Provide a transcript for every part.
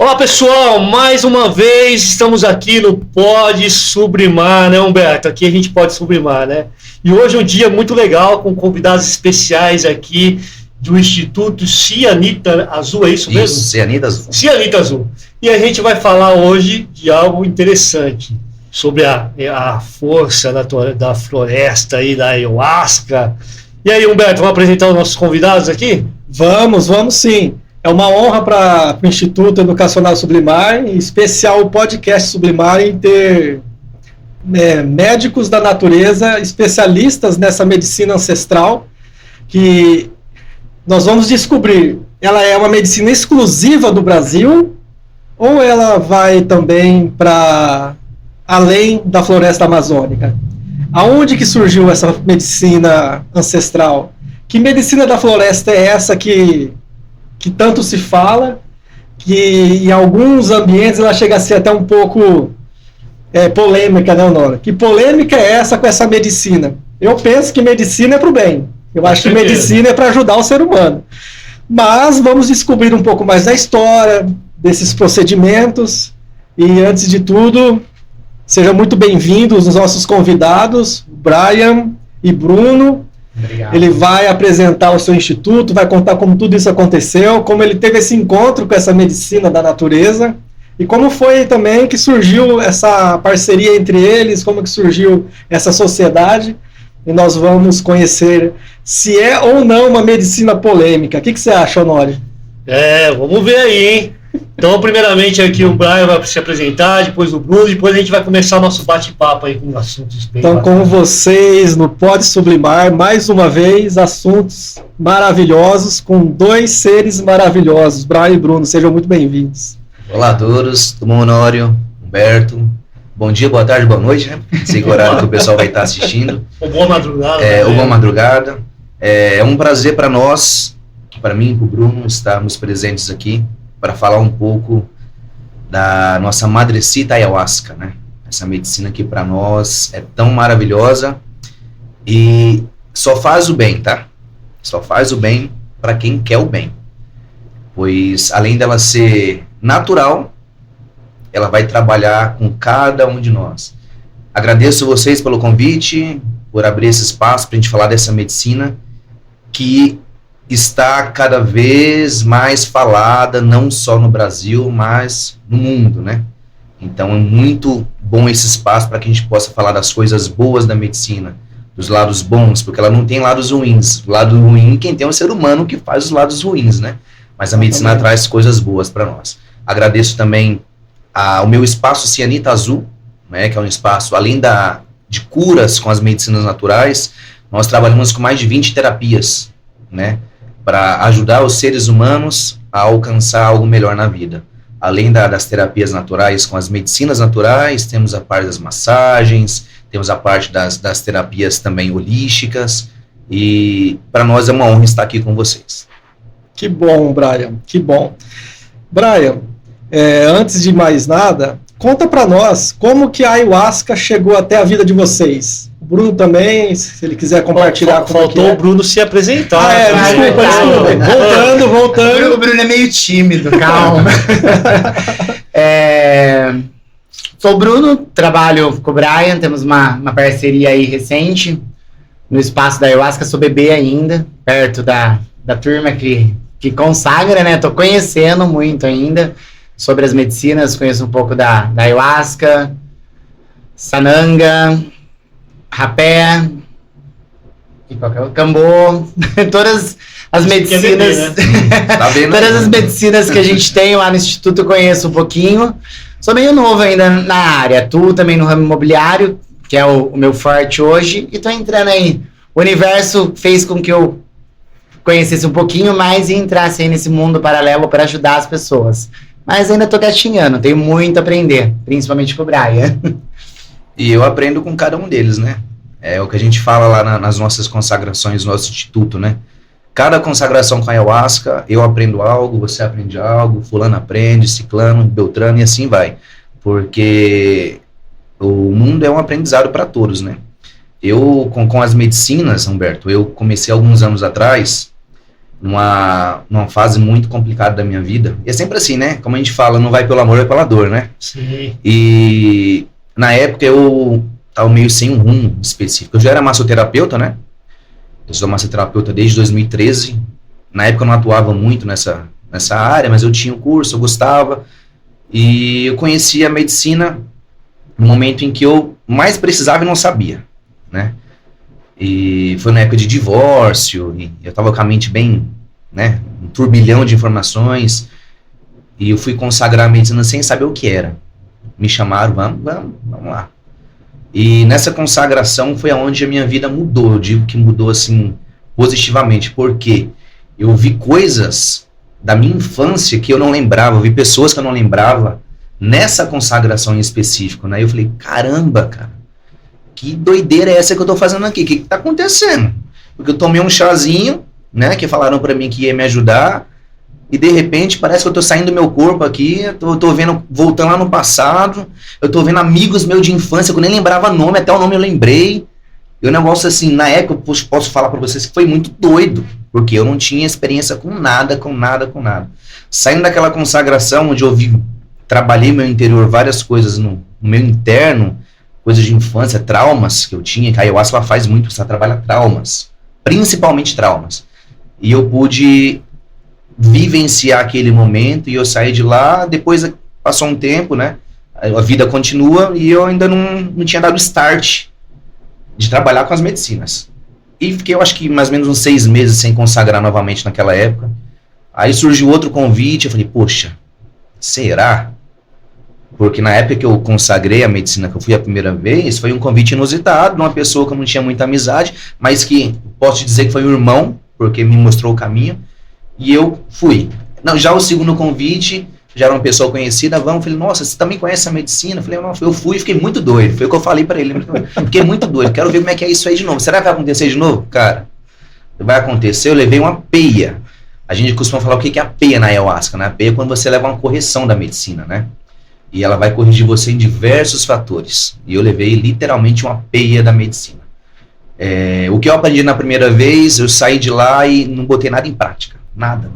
Olá pessoal, mais uma vez estamos aqui no Pode Sublimar, né, Humberto? Aqui a gente pode sublimar, né? E hoje é um dia muito legal com convidados especiais aqui do Instituto Cianita Azul, é isso mesmo? Isso, Cianita Azul. Cianita Azul. E a gente vai falar hoje de algo interessante, sobre a força da floresta e da ayahuasca. E aí, Humberto, vamos apresentar os nossos convidados aqui? Vamos sim. É uma honra para o Instituto Educacional Sublimar, em especial o podcast Sublimar, em ter médicos da natureza, especialistas nessa medicina ancestral, que nós vamos descobrir, ela é uma medicina exclusiva do Brasil ou ela vai também para além da floresta amazônica? Aonde que surgiu essa medicina ancestral? Que medicina da floresta é essa que tanto se fala, que em alguns ambientes ela chega a ser até um pouco polêmica, né, Honora? Que polêmica é essa com essa medicina? Eu penso que medicina é para o bem. Eu acho que medicina é para ajudar o ser humano. Mas vamos descobrir um pouco mais da história, desses procedimentos. E antes de tudo, sejam muito bem-vindos os nossos convidados, Brian e Bruno. Obrigado. Ele vai apresentar o seu instituto, vai contar como tudo isso aconteceu, como ele teve esse encontro com essa medicina da natureza e como foi também que surgiu essa parceria entre eles, como que surgiu essa sociedade. E nós vamos conhecer se é ou não uma medicina polêmica. O que você acha, Honório? Vamos ver aí, hein? Então, primeiramente aqui o Brian vai se apresentar, depois o Bruno, depois a gente vai começar o nosso bate-papo aí com assuntos bem Então, bacanas. com vocês no Pode Sublimar, mais uma vez, assuntos maravilhosos com dois seres maravilhosos, Brian e Bruno, sejam muito bem-vindos. Olá a todos, tudo bom, Honório, Humberto? Bom dia, boa tarde, boa noite, né? Sei que o horário que o pessoal vai estar assistindo. Boa madrugada. Boa madrugada. É um prazer para nós, para mim e para o Bruno, estarmos presentes aqui para falar um pouco da nossa madrecita ayahuasca, né? Essa medicina que para nós é tão maravilhosa e só faz o bem, tá? Só faz o bem para quem quer o bem. Pois além dela ser natural, ela vai trabalhar com cada um de nós. Agradeço vocês pelo convite, por abrir esse espaço para a gente falar dessa medicina que está cada vez mais falada, não só no Brasil, mas no mundo, né? Então é muito bom esse espaço para que a gente possa falar das coisas boas da medicina, dos lados bons, porque ela não tem lados ruins. O lado ruim, quem tem é o ser humano que faz os lados ruins, né? Mas a medicina traz coisas boas para nós. Agradeço também ao meu espaço Cianita Azul, né? Que é um espaço, além de curas com as medicinas naturais, nós trabalhamos com mais de 20 terapias, né? Para ajudar os seres humanos a alcançar algo melhor na vida. Além das terapias naturais com as medicinas naturais, temos a parte das massagens, temos a parte das terapias também holísticas, e para nós é uma honra estar aqui com vocês. Que bom, Brian, que bom. Brian, antes de mais nada, conta para nós como que a ayahuasca chegou até a vida de vocês. Bruno também, se ele quiser compartilhar. Faltou o Bruno se apresentar. Desculpa. Voltando. O Bruno é meio tímido, calma. Sou o Bruno, trabalho com o Brian, temos uma parceria aí recente no espaço da ayahuasca, sou bebê ainda, perto da turma que consagra, né? Tô conhecendo muito ainda sobre as medicinas, conheço um pouco da ayahuasca, sananga, rapé, e qualquer outro, cambô, todas as medicinas, todas as medicinas que a gente tem lá no Instituto eu conheço um pouquinho. Sou meio novo ainda na área, atuo também no ramo imobiliário, que é o meu forte hoje, e tô entrando aí. O universo fez com que eu conhecesse um pouquinho mais e entrasse aí nesse mundo paralelo para ajudar as pessoas. Mas ainda tô gatinhando, tenho muito a aprender, principalmente com o Brian. E eu aprendo com cada um deles, né? É o que a gente fala lá nas nossas consagrações, no nosso instituto, né? Cada consagração com a ayahuasca, eu aprendo algo, você aprende algo, fulano aprende, ciclano, beltrano e assim vai. Porque o mundo é um aprendizado para todos, né? Eu, com as medicinas, Humberto, eu comecei alguns anos atrás numa fase muito complicada da minha vida. E é sempre assim, né? Como a gente fala, não vai pelo amor, vai pela dor, né? Sim. E na época eu estava meio sem um rumo específico. Eu já era massoterapeuta, né? Eu sou massoterapeuta desde 2013. Na época eu não atuava muito nessa área, mas eu tinha um curso, eu gostava. E eu conhecia a medicina no momento em que eu mais precisava e não sabia, né? E foi na época de divórcio, e eu estava com a mente bem, né, um turbilhão de informações, e eu fui consagrar a medicina sem saber o que era. Me chamaram, vamos lá. E nessa consagração foi aonde a minha vida mudou, eu digo que mudou assim, positivamente, porque eu vi coisas da minha infância que eu não lembrava, eu vi pessoas que eu não lembrava, nessa consagração em específico, né, eu falei, caramba, cara, que doideira é essa que eu tô fazendo aqui? O que tá acontecendo? Porque eu tomei um chazinho, né, que falaram pra mim que ia me ajudar, e de repente parece que eu tô saindo do meu corpo aqui, eu tô vendo, voltando lá no passado, eu tô vendo amigos meus de infância, que eu nem lembrava nome, até o nome eu lembrei, e o negócio assim, na época, eu posso falar pra vocês que foi muito doido, porque eu não tinha experiência com nada. Saindo daquela consagração, onde eu trabalhei meu interior, várias coisas no meu interno, coisas de infância, traumas que eu tinha, que a Ayahuasca faz muito, você trabalha traumas, principalmente traumas. E eu pude vivenciar aquele momento e eu saí de lá, depois passou um tempo, né, a vida continua e eu ainda não tinha dado start de trabalhar com as medicinas. E fiquei, eu acho que mais ou menos uns 6 meses sem consagrar novamente naquela época. Aí surgiu outro convite, eu falei, poxa, será? Porque na época que eu consagrei a medicina, que eu fui a primeira vez, foi um convite inusitado, de uma pessoa que eu não tinha muita amizade, mas que posso te dizer que foi um irmão, porque me mostrou o caminho, e eu fui. Não, já o segundo convite, já era uma pessoa conhecida, eu falei, nossa, você também conhece a medicina? Eu falei, não, eu fui e fiquei muito doido, foi o que eu falei pra ele, fiquei muito doido, quero ver como é que é isso aí de novo. Será que vai acontecer de novo? Cara, vai acontecer, eu levei uma peia. A gente costuma falar o que é a peia na Ayahuasca, né? A peia é quando você leva uma correção da medicina, né? E ela vai corrigir você em diversos fatores. E eu levei literalmente uma peia da medicina. O que eu aprendi na primeira vez, eu saí de lá e não botei nada em prática. Nada.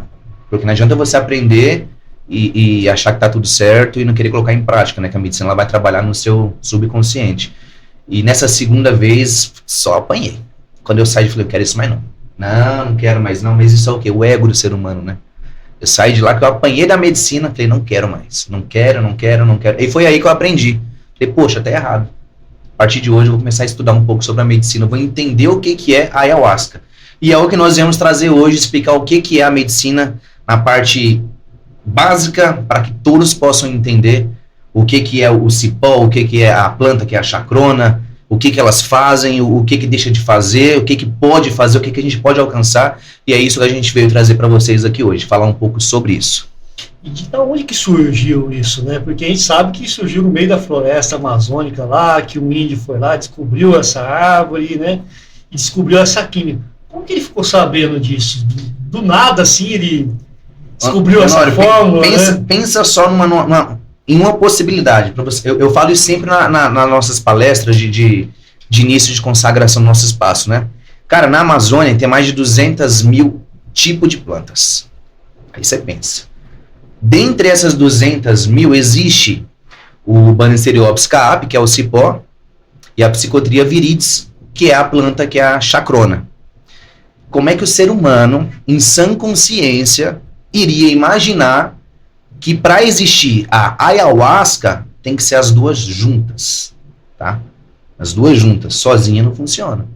Porque não adianta você aprender e achar que tá tudo certo e não querer colocar em prática, né? Que a medicina ela vai trabalhar no seu subconsciente. E nessa segunda vez, só apanhei. Quando eu saí, eu falei, eu quero isso mais não. Não quero mais não. Mas isso é o quê? O ego do ser humano, né? Eu saí de lá que eu apanhei da medicina, falei, não quero mais, não quero. E foi aí que eu aprendi. Falei, poxa, tá errado. A partir de hoje eu vou começar a estudar um pouco sobre a medicina, eu vou entender o que é a Ayahuasca. E é o que nós viemos trazer hoje, explicar o que é a medicina na parte básica, para que todos possam entender o que é o cipó, o que é a planta, que é a chacrona, o que elas fazem, o que deixa de fazer, o que pode fazer, o que a gente pode alcançar, e é isso que a gente veio trazer para vocês aqui hoje, falar um pouco sobre isso. E de onde que surgiu isso, né? Porque a gente sabe que surgiu no meio da floresta amazônica lá, que um índio foi lá, descobriu essa árvore, né? E descobriu essa química. Como que ele ficou sabendo disso? Do nada, assim, ele descobriu essa fórmula, pensa só em uma possibilidade. Pra você. Eu falo isso sempre nas nossas palestras de início de consagração do nosso espaço, né? Cara, na Amazônia tem mais de 200 mil tipos de plantas. Aí você pensa. Dentre essas 200 mil existe o Banisteriopsis caapi, que é o cipó, e a Psychotria viridis, que é a planta, que é a chacrona. Como é que o ser humano, em sã consciência, iria imaginar que para existir a ayahuasca tem que ser as duas juntas, tá? As duas juntas, sozinha não funciona.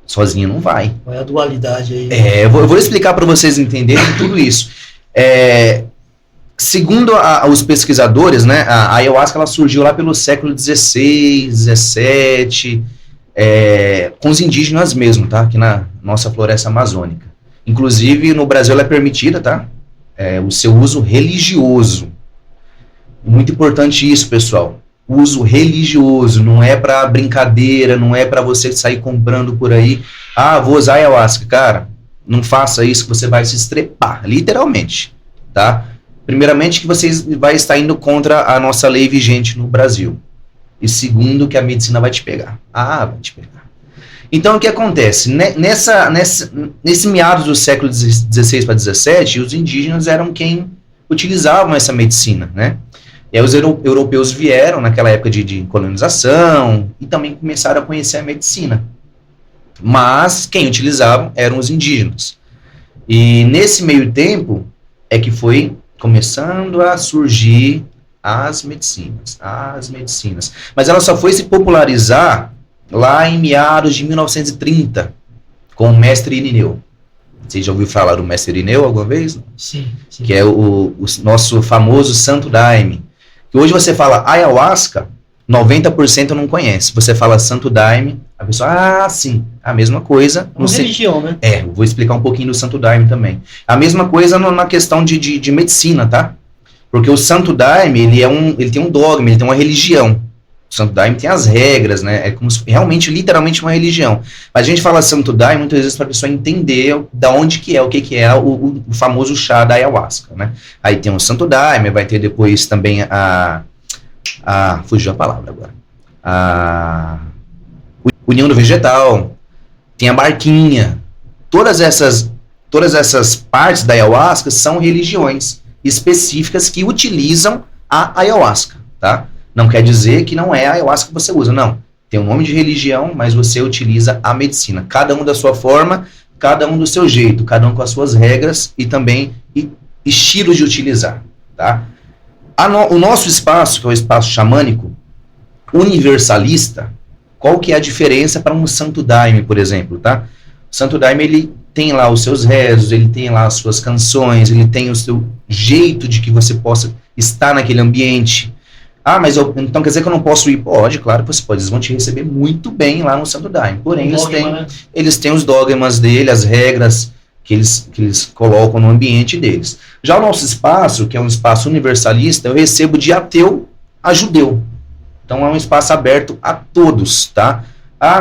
Sozinha não vai. Qual é a dualidade aí? Eu vou explicar para vocês entenderem tudo isso. Segundo os pesquisadores, né, a ayahuasca ela surgiu lá pelo século XVI, XVII, com os indígenas mesmo, tá? Aqui na nossa floresta amazônica. Inclusive, no Brasil ela é permitida, tá? O seu uso religioso. Muito importante isso, pessoal. Uso religioso, não é para brincadeira, não é para você sair comprando por aí. Vou usar ayahuasca. Cara, não faça isso que você vai se estrepar, literalmente, tá? Primeiramente que você vai estar indo contra a nossa lei vigente no Brasil. E segundo que a medicina vai te pegar. Vai te pegar. Então, o que acontece? Nesse meados do século XVI para XVII, os indígenas eram quem utilizavam essa medicina, né? E aí os europeus vieram naquela época de colonização e também começaram a conhecer a medicina. Mas quem utilizavam eram os indígenas. E nesse meio tempo é que foi começando a surgir as medicinas. Mas ela só foi se popularizar lá em meados de 1930, com o mestre Irineu. Você já ouviu falar do mestre Irineu alguma vez? Sim. Que é o nosso famoso Santo Daime. Que hoje você fala ayahuasca, 90% não conhece. Você fala Santo Daime, a pessoa, sim, a mesma coisa. É uma religião, né? Eu vou explicar um pouquinho do Santo Daime também. A mesma coisa na questão de medicina, tá? Porque o Santo Daime, ele tem um dogma, ele tem uma religião. O Santo Daime tem as regras, né? É como se, realmente, literalmente uma religião. Mas a gente fala Santo Daime muitas vezes para a pessoa entender da onde que é, o que é o famoso chá da ayahuasca, né? Aí tem o Santo Daime, vai ter depois também fugiu a palavra agora. A União do Vegetal, tem a Barquinha. Todas essas partes da ayahuasca são religiões específicas que utilizam a ayahuasca, tá? Não quer dizer que não é a ayahuasca que você usa, não. Tem um nome de religião, mas você utiliza a medicina. Cada um da sua forma, cada um do seu jeito, cada um com as suas regras e também estilos de utilizar, tá? O nosso espaço, que é o espaço xamânico, universalista, qual que é a diferença para um Santo Daime, por exemplo, tá? O Santo Daime, ele tem lá os seus rezos, ele tem lá as suas canções, ele tem o seu jeito de que você possa estar naquele ambiente. Mas então quer dizer que eu não posso ir? Pode, claro que você pode. Eles vão te receber muito bem lá no Santo Daime. Porém, eles têm os dogmas dele, as regras que eles colocam no ambiente deles. Já o nosso espaço, que é um espaço universalista, eu recebo de ateu a judeu. Então é um espaço aberto a todos, tá?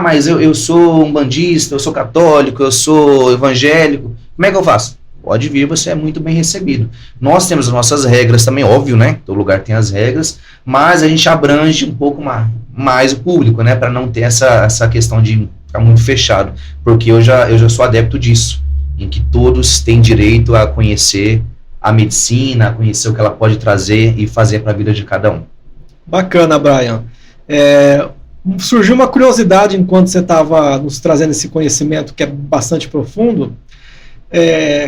Mas eu sou umbandista, eu sou católico, eu sou evangélico. Como é que eu faço? Pode vir, você é muito bem recebido. Nós temos as nossas regras também, óbvio, né? Todo lugar tem as regras, mas a gente abrange um pouco mais o público, né? Para não ter essa questão de ficar muito fechado. Porque eu já sou adepto disso, em que todos têm direito a conhecer a medicina, a conhecer o que ela pode trazer e fazer para a vida de cada um. Bacana, Brian. Surgiu uma curiosidade enquanto você estava nos trazendo esse conhecimento que é bastante profundo,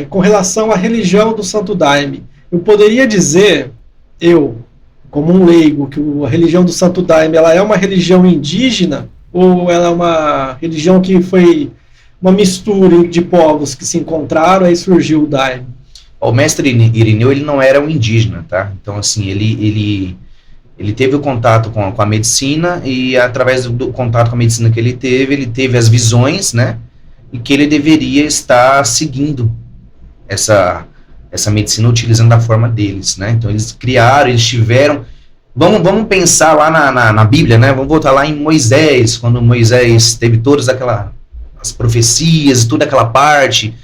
com relação à religião do Santo Daime. Eu poderia dizer, como um leigo, que a religião do Santo Daime ela é uma religião indígena ou ela é uma religião que foi uma mistura de povos que se encontraram e surgiu o Daime? O mestre Irineu, ele não era um indígena, tá? Então, assim, ele teve o contato com a medicina e através do contato com a medicina que ele teve as visões, né? E que ele deveria estar seguindo essa medicina utilizando da forma deles, né? Então eles criaram, eles tiveram... Vamos pensar lá na Bíblia, né? Vamos voltar lá em Moisés, quando Moisés teve todas as profecias, toda aquela parte,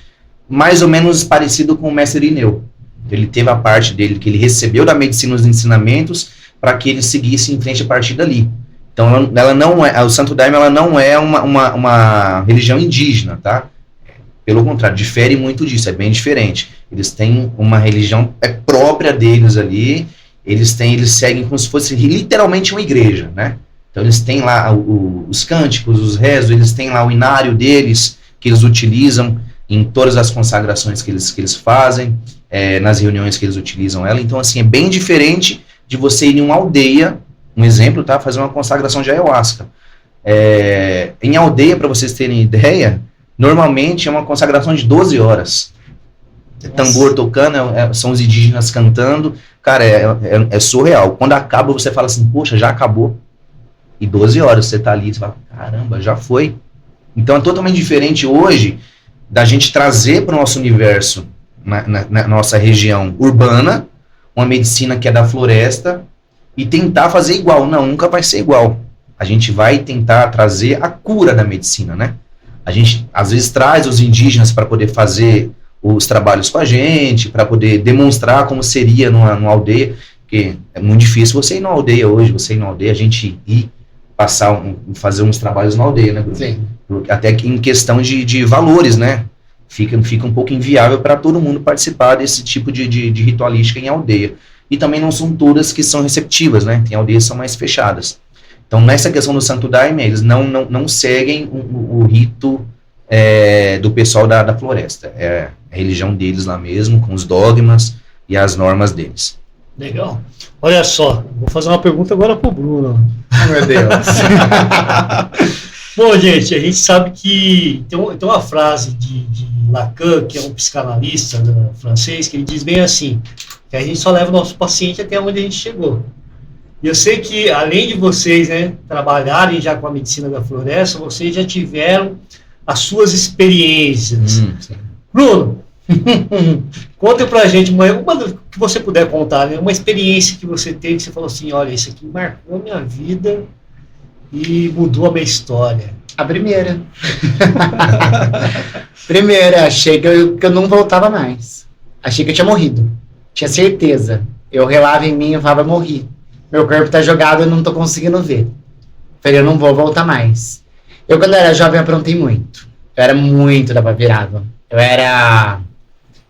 mais ou menos parecido com o mestre Irineu. Ele teve a parte dele que ele recebeu da medicina os ensinamentos para que ele seguisse em frente a partir dali. Então, ela não é, o Santo Daime ela não é uma religião indígena, tá? Pelo contrário, difere muito disso, é bem diferente. Eles têm uma religião própria deles ali, eles seguem como se fosse literalmente uma igreja, né? Então, eles têm lá os cânticos, os rezos, eles têm lá o inário deles, que eles utilizam em todas as consagrações que eles fazem, nas reuniões que eles utilizam ela. Então, assim, é bem diferente de você ir em uma aldeia, um exemplo, tá? Fazer uma consagração de ayahuasca. Em aldeia, para vocês terem ideia, normalmente é uma consagração de 12 horas. Tambor tocando, são os indígenas cantando. Cara, é surreal. Quando acaba, você fala assim, poxa, já acabou. E 12 horas você tá ali, você fala, caramba, já foi. Então é totalmente diferente hoje da gente trazer para o nosso universo, na nossa região urbana, uma medicina que é da floresta, e tentar fazer igual. Não, nunca vai ser igual. A gente vai tentar trazer a cura da medicina, né? A gente, às vezes, traz os indígenas para poder fazer os trabalhos com a gente, para poder demonstrar como seria numa aldeia, porque é muito difícil você ir numa aldeia hoje, a gente ir fazer uns trabalhos na aldeia, né, Bruno? Sim. Até que em questão de valores, né? Fica um pouco inviável para todo mundo participar desse tipo de ritualística em aldeia. E também não são todas que são receptivas, né? Tem aldeias que são mais fechadas. Então, nessa questão do Santo Daime, eles não seguem o rito do pessoal da floresta. É a religião deles lá mesmo, com os dogmas e as normas deles. Legal. Olha só, vou fazer uma pergunta agora pro Bruno. Oh, meu Deus. Bom, gente, a gente sabe que tem uma frase de Lacan, que é um psicanalista francês, que ele diz bem assim, que a gente só leva o nosso paciente até onde a gente chegou. E eu sei que, além de vocês, né, trabalharem já com a medicina da floresta, vocês já tiveram as suas experiências. Bruno, conta pra gente uma que você puder contar, né, uma experiência que você teve, que você falou assim, olha, isso aqui marcou a minha vida e mudou a minha história. A primeira. Primeira, achei que eu não voltava mais. Achei que eu tinha morrido. Tinha certeza. Eu relava em mim e falava, morri. Meu corpo tá jogado, eu não tô conseguindo ver. Falei, eu não vou voltar mais. Eu, quando era jovem, aprontei muito. Eu era muito da virada. Eu era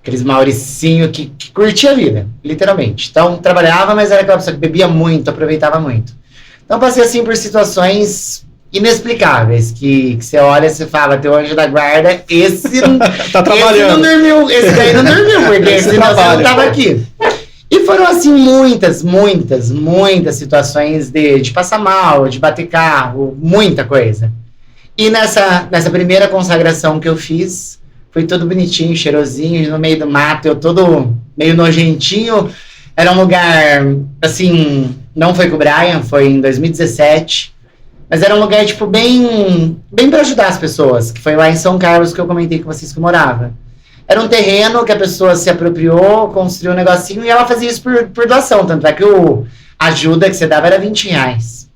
aqueles Mauricinho que curtia a vida, literalmente. Então, trabalhava, mas era aquela pessoa que bebia muito, aproveitava muito. Então, passei assim por situações inexplicáveis, que você olha e você fala, teu anjo da guarda, esse tá trabalhando. Esse não dormiu, esse daí não dormiu, porque senão você não tava aqui. E foram, assim, muitas situações de passar mal, de bater carro, muita coisa. E nessa primeira consagração que eu fiz, foi tudo bonitinho, cheirosinho, no meio do mato, eu todo meio nojentinho. Era um lugar, assim, não foi com o Brian, foi em 2017, mas era um lugar, tipo, bem para ajudar as pessoas, que foi lá em São Carlos que eu comentei com vocês que eu morava. Era um terreno que a pessoa se apropriou, construiu um negocinho e ela fazia isso por doação. Tanto é que a ajuda que você dava era R$20.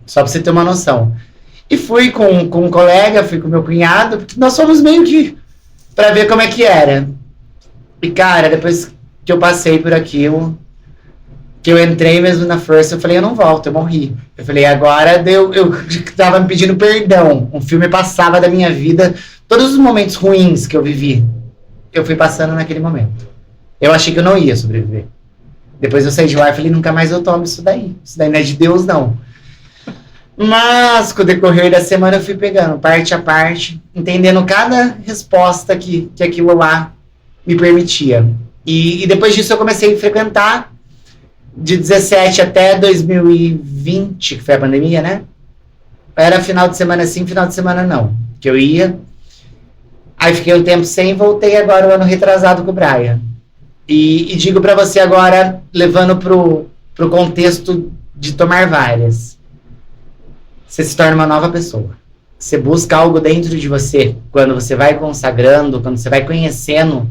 Só pra você ter uma noção. E fui com um colega, fui com meu cunhado, porque nós fomos meio que pra ver como é que era. E, cara, depois que eu passei por aquilo, que eu entrei mesmo na força, eu falei, eu não volto, eu morri. Eu falei, agora eu tava me pedindo perdão. Um filme passava da minha vida, todos os momentos ruins que eu vivi. Eu fui passando naquele momento. Eu achei que eu não ia sobreviver. Depois eu saí de lá e falei, nunca mais eu tomo isso daí. Isso daí não é de Deus, não. Mas, com o decorrer da semana, eu fui pegando parte a parte, entendendo cada resposta que aquilo lá me permitia. E depois disso eu comecei a frequentar, de 17 até 2020, que foi a pandemia, né? Era final de semana sim, final de semana não. Que eu ia... Aí fiquei um tempo sem, voltei agora o ano retrasado com o Brian. E digo pra você agora, levando pro contexto de tomar várias. Você se torna uma nova pessoa. Você busca algo dentro de você, quando você vai consagrando, quando você vai conhecendo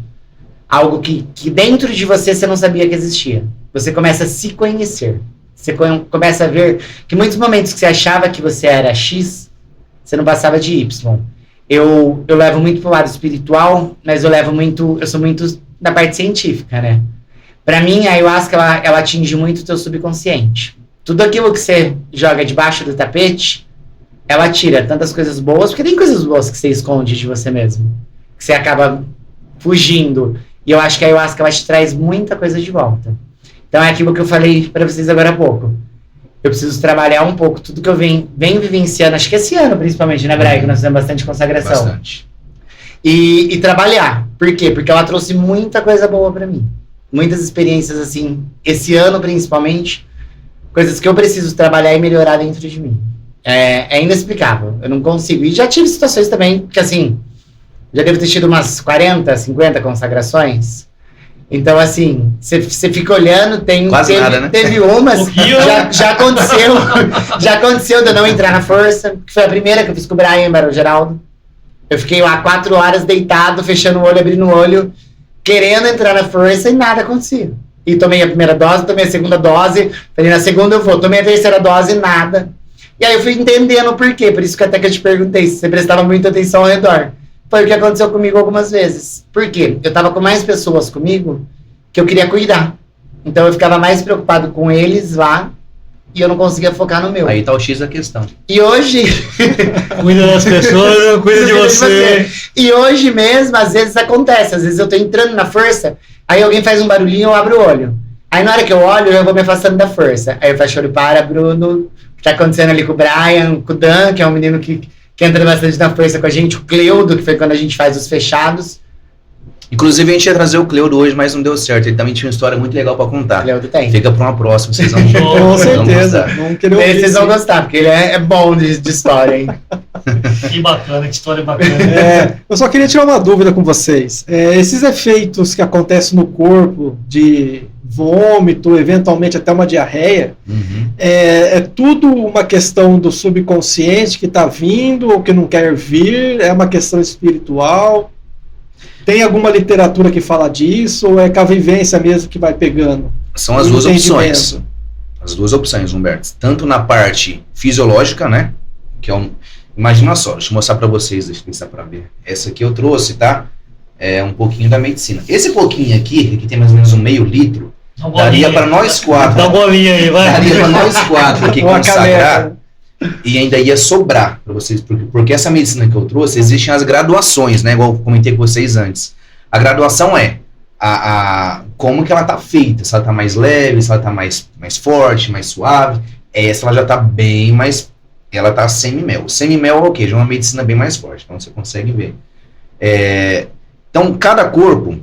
algo que dentro de você não sabia que existia. Você começa a se conhecer. Você começa a ver que muitos momentos que você achava que você era X, você não passava de Y. Eu levo muito pro lado espiritual, mas eu sou muito da parte científica, né? Pra mim, a ayahuasca, ela atinge muito o teu subconsciente. Tudo aquilo que você joga debaixo do tapete, ela tira tantas coisas boas, porque tem coisas boas que você esconde de você mesmo, que você acaba fugindo. E eu acho que a ayahuasca, ela te traz muita coisa de volta. Então é aquilo que eu falei pra vocês agora há pouco. Eu preciso trabalhar um pouco tudo que eu venho vivenciando, acho que esse ano principalmente, né, Brian, que nós fizemos bastante consagração. Bastante. E trabalhar. Por quê? Porque ela trouxe muita coisa boa pra mim. Muitas experiências, assim, esse ano principalmente, coisas que eu preciso trabalhar e melhorar dentro de mim. É inexplicável, eu não consigo. E já tive situações também, que assim, já devo ter tido umas 40, 50 consagrações. Então, assim, você fica olhando, nada, né? Teve umas, já aconteceu de eu não entrar na força, que foi a primeira que eu fiz com o Brian Barão Geraldo. Eu fiquei lá 4 horas deitado, fechando o olho, abrindo o olho, querendo entrar na força e nada acontecia. E tomei a primeira dose, tomei a segunda dose, falei, na segunda eu vou, tomei a terceira dose, nada. E aí eu fui entendendo o porquê, por isso que até que eu te perguntei se você prestava muita atenção ao redor. Foi o que aconteceu comigo algumas vezes. Por quê? Eu tava com mais pessoas comigo que eu queria cuidar. Então eu ficava mais preocupado com eles lá e eu não conseguia focar no meu. Aí tá o X da questão. E hoje... Cuida das pessoas, não cuida de você. E hoje mesmo, às vezes acontece. Às vezes eu tô entrando na força, aí alguém faz um barulhinho, eu abro o olho. Aí na hora que eu olho, eu vou me afastando da força. Aí eu fecho o olho, para, Bruno. O que tá acontecendo ali com o Brian, com o Dan, que é um menino que entra bastante na força com a gente. O Cleudo, que foi quando a gente faz os fechados. Inclusive, a gente ia trazer o Cleudo hoje, mas não deu certo. Ele também tinha uma história muito legal pra contar. Cleudo tem. Fica pra uma próxima, vocês vão Com certeza. gostar. Vamos querer ouvir. Vocês vão gostar, porque ele é bom de história, hein? Que bacana, que história bacana. Eu só queria tirar uma dúvida com vocês. Esses efeitos que acontecem no corpo, de vômito, eventualmente até uma diarreia, é tudo uma questão do subconsciente que está vindo ou que não quer vir? É uma questão espiritual? Tem alguma literatura que fala disso ou é com a vivência mesmo que vai pegando? São as duas opções. As duas opções, Humberto. Tanto na parte fisiológica, né? Que é imagina só, deixa eu mostrar para vocês, deixa eu ver se dá para ver. Essa aqui eu trouxe, tá? É um pouquinho da medicina. Esse pouquinho aqui, que tem mais ou menos 1/2 litro, daria para nós 4. Dá uma bolinha aí, vai. Daria para nós 4 aqui Uma consagrar. caneta. E ainda ia sobrar para vocês, porque essa medicina que eu trouxe, existem as graduações, né? Igual eu comentei com vocês antes. A graduação é como que ela tá feita, se ela tá mais leve, se ela tá mais forte, mais suave. Essa ela já tá bem mais, ela tá semi-mel. Semi-mel é o quê? Já é uma medicina bem mais forte, então você consegue ver. Então, cada corpo,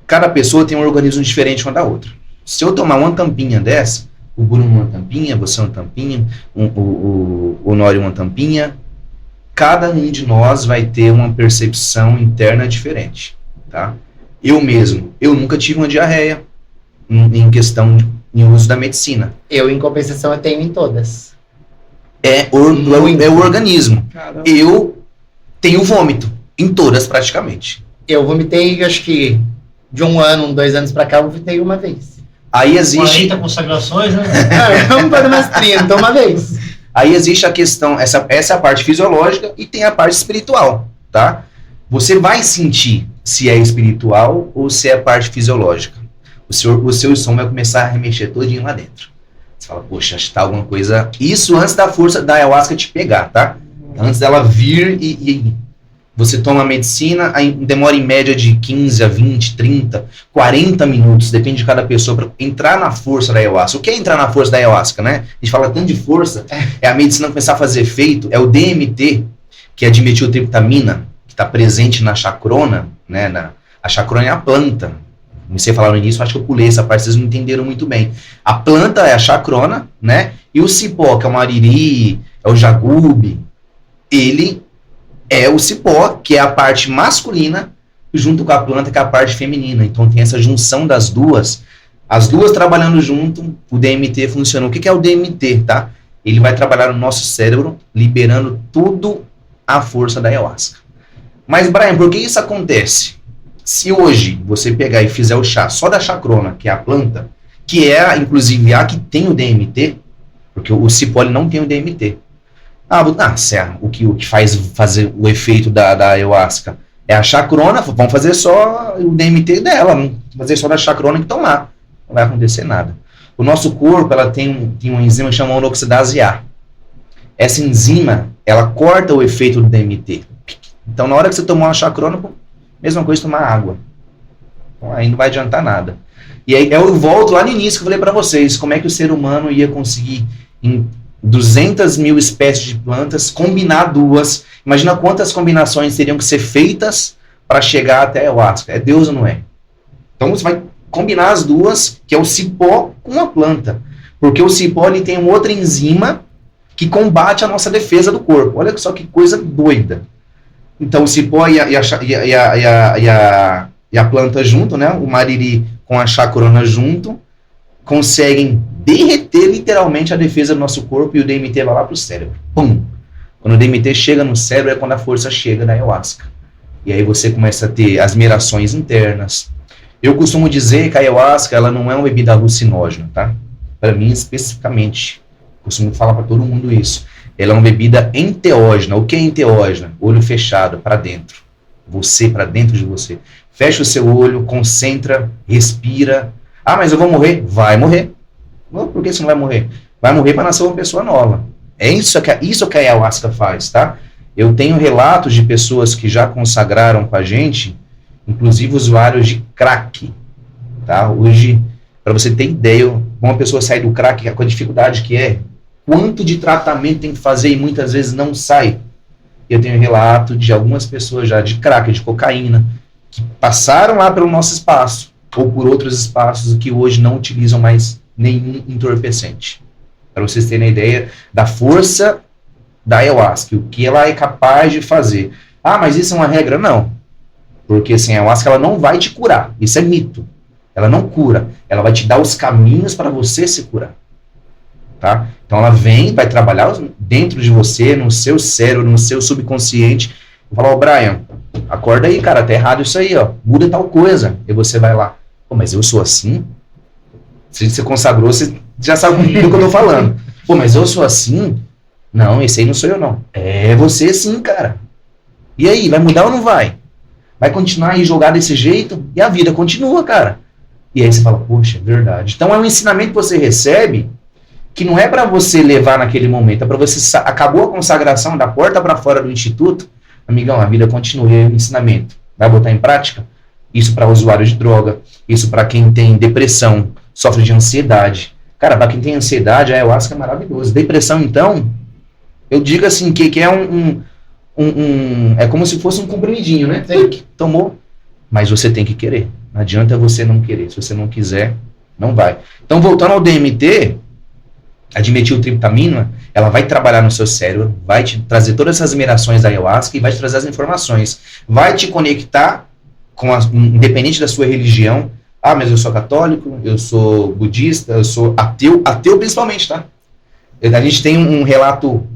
cada pessoa tem um organismo diferente uma da outra. Se eu tomar uma tampinha dessa, o Bruno uma tampinha, você uma tampinha, o Nório uma tampinha, cada um de nós vai ter uma percepção interna diferente, tá? Eu mesmo, eu nunca tive uma diarreia em questão em uso da medicina. Eu, em compensação, eu tenho em todas. É o organismo. Caramba. Eu tenho vômito em todas praticamente. Eu vomitei, acho que de 1 ano, 2 anos pra cá, eu vomitei uma vez. Aí existe... 40 consagrações, né? Vamos para umas 30, uma vez. Aí existe a questão, essa é a parte fisiológica e tem a parte espiritual, tá? Você vai sentir se é espiritual ou se é a parte fisiológica. O seu som vai começar a remexer todinho lá dentro. Você fala, poxa, acho que tá alguma coisa... Isso antes da força da ayahuasca te pegar, tá? Antes dela vir e você toma a medicina, aí demora em média de 15 a 20, 30, 40 minutos, depende de cada pessoa, para entrar na força da ayahuasca. O que é entrar na força da ayahuasca, né? A gente fala tanto de força, é a medicina começar a fazer efeito, é o DMT, que é a dimetiltriptamina, que está presente na chacrona, né? A chacrona é a planta. Comecei a falar no início, acho que eu pulei essa parte, vocês não entenderam muito bem. A planta é a chacrona, né? E o cipó, que é o mariri, é o jagube, ele é o cipó, que é a parte masculina, junto com a planta, que é a parte feminina. Então tem essa junção das duas, as duas trabalhando junto, o DMT funciona. O que é o DMT, tá? Ele vai trabalhar no nosso cérebro, liberando tudo a força da ayahuasca. Mas, Brian, por que isso acontece? Se hoje você pegar e fizer o chá só da chacrona, que é a planta, que é, inclusive, a que tem o DMT, porque o cipó ele não tem o DMT. O que faz fazer o efeito da ayahuasca é a chacrona, vamos fazer só o DMT dela, vamos fazer só da chacrona que estão lá. Não vai acontecer nada. O nosso corpo, ela tem uma enzima chamada monoxidase A. Essa enzima, ela corta o efeito do DMT. Então, na hora que você tomar uma chacrona, mesma coisa tomar água. Então, aí não vai adiantar nada. E aí eu volto lá no início que eu falei para vocês, como é que o ser humano ia conseguir, em 200 mil espécies de plantas, combinar duas. Imagina quantas combinações teriam que ser feitas para chegar até a ayahuasca. É Deus ou não é? Então você vai combinar as duas, que é o cipó com a planta. Porque o cipó ele tem uma outra enzima que combate a nossa defesa do corpo. Olha só que coisa doida. Então o cipó e a planta junto, né? O mariri com a chacrona junto, conseguem derreter literalmente a defesa do nosso corpo e o DMT vai lá para o cérebro. Pum! Quando o DMT chega no cérebro é quando a força chega da ayahuasca. E aí você começa a ter as merações internas. Eu costumo dizer que a ayahuasca ela não é uma bebida alucinógena, tá? Para mim especificamente. Costumo falar para todo mundo isso. Ela é uma bebida enteógena. O que é enteógena? Olho fechado, para dentro. Você, para dentro de você. Fecha o seu olho, concentra, respira. Ah, mas eu vou morrer? Vai morrer. Por que você não vai morrer? vai morrer para nascer uma pessoa nova. É isso que a ayahuasca faz, tá? Eu tenho relatos de pessoas que já consagraram com a gente, inclusive usuários de crack, tá? Hoje, para você ter ideia, uma pessoa sair do crack, com a dificuldade que é, quanto de tratamento tem que fazer e muitas vezes não sai. Eu tenho relato de algumas pessoas já de crack, de cocaína, que passaram lá pelo nosso espaço, ou por outros espaços que hoje não utilizam mais nenhum entorpecente. Para vocês terem a ideia da força da ayahuasca, o que ela é capaz de fazer. Ah, mas isso é uma regra? Não. Porque assim, a ayahuasca ela não vai te curar. Isso é mito. Ela não cura. Ela vai te dar os caminhos para você se curar. Tá? Então ela vem, vai trabalhar dentro de você, no seu cérebro, no seu subconsciente. E fala, Brian, acorda aí, cara, tá errado isso aí, ó. Muda tal coisa. E você vai lá. Pô, mas eu sou assim? Se você consagrou, você já sabe do que eu tô falando. Pô, mas eu sou assim? Não, esse aí não sou eu, não. É você sim, cara. E aí, vai mudar ou não vai? Vai continuar aí jogar desse jeito? E a vida continua, cara. E aí você fala, poxa, é verdade. Então é um ensinamento que você recebe que não é para você levar naquele momento, é para você... Acabou a consagração, da porta para fora do instituto, amigão, a vida continua, é um ensinamento. Vai botar em prática? Isso para usuários de droga, isso para quem tem depressão, sofre de ansiedade. Cara, para quem tem ansiedade, a ayahuasca é maravilhoso. Depressão, então... Eu digo assim, que é é como se fosse um comprimidinho, né? Tomou, mas você tem que querer. Não adianta você não querer. Se você não quiser, não vai. Então, voltando ao DMT, a dimetiltriptamina, ela vai trabalhar no seu cérebro, vai te trazer todas essas minerações da ayahuasca e vai te trazer as informações. Vai te conectar, independente da sua religião. Ah, mas eu sou católico, eu sou budista, eu sou ateu principalmente, tá? A gente tem um relato...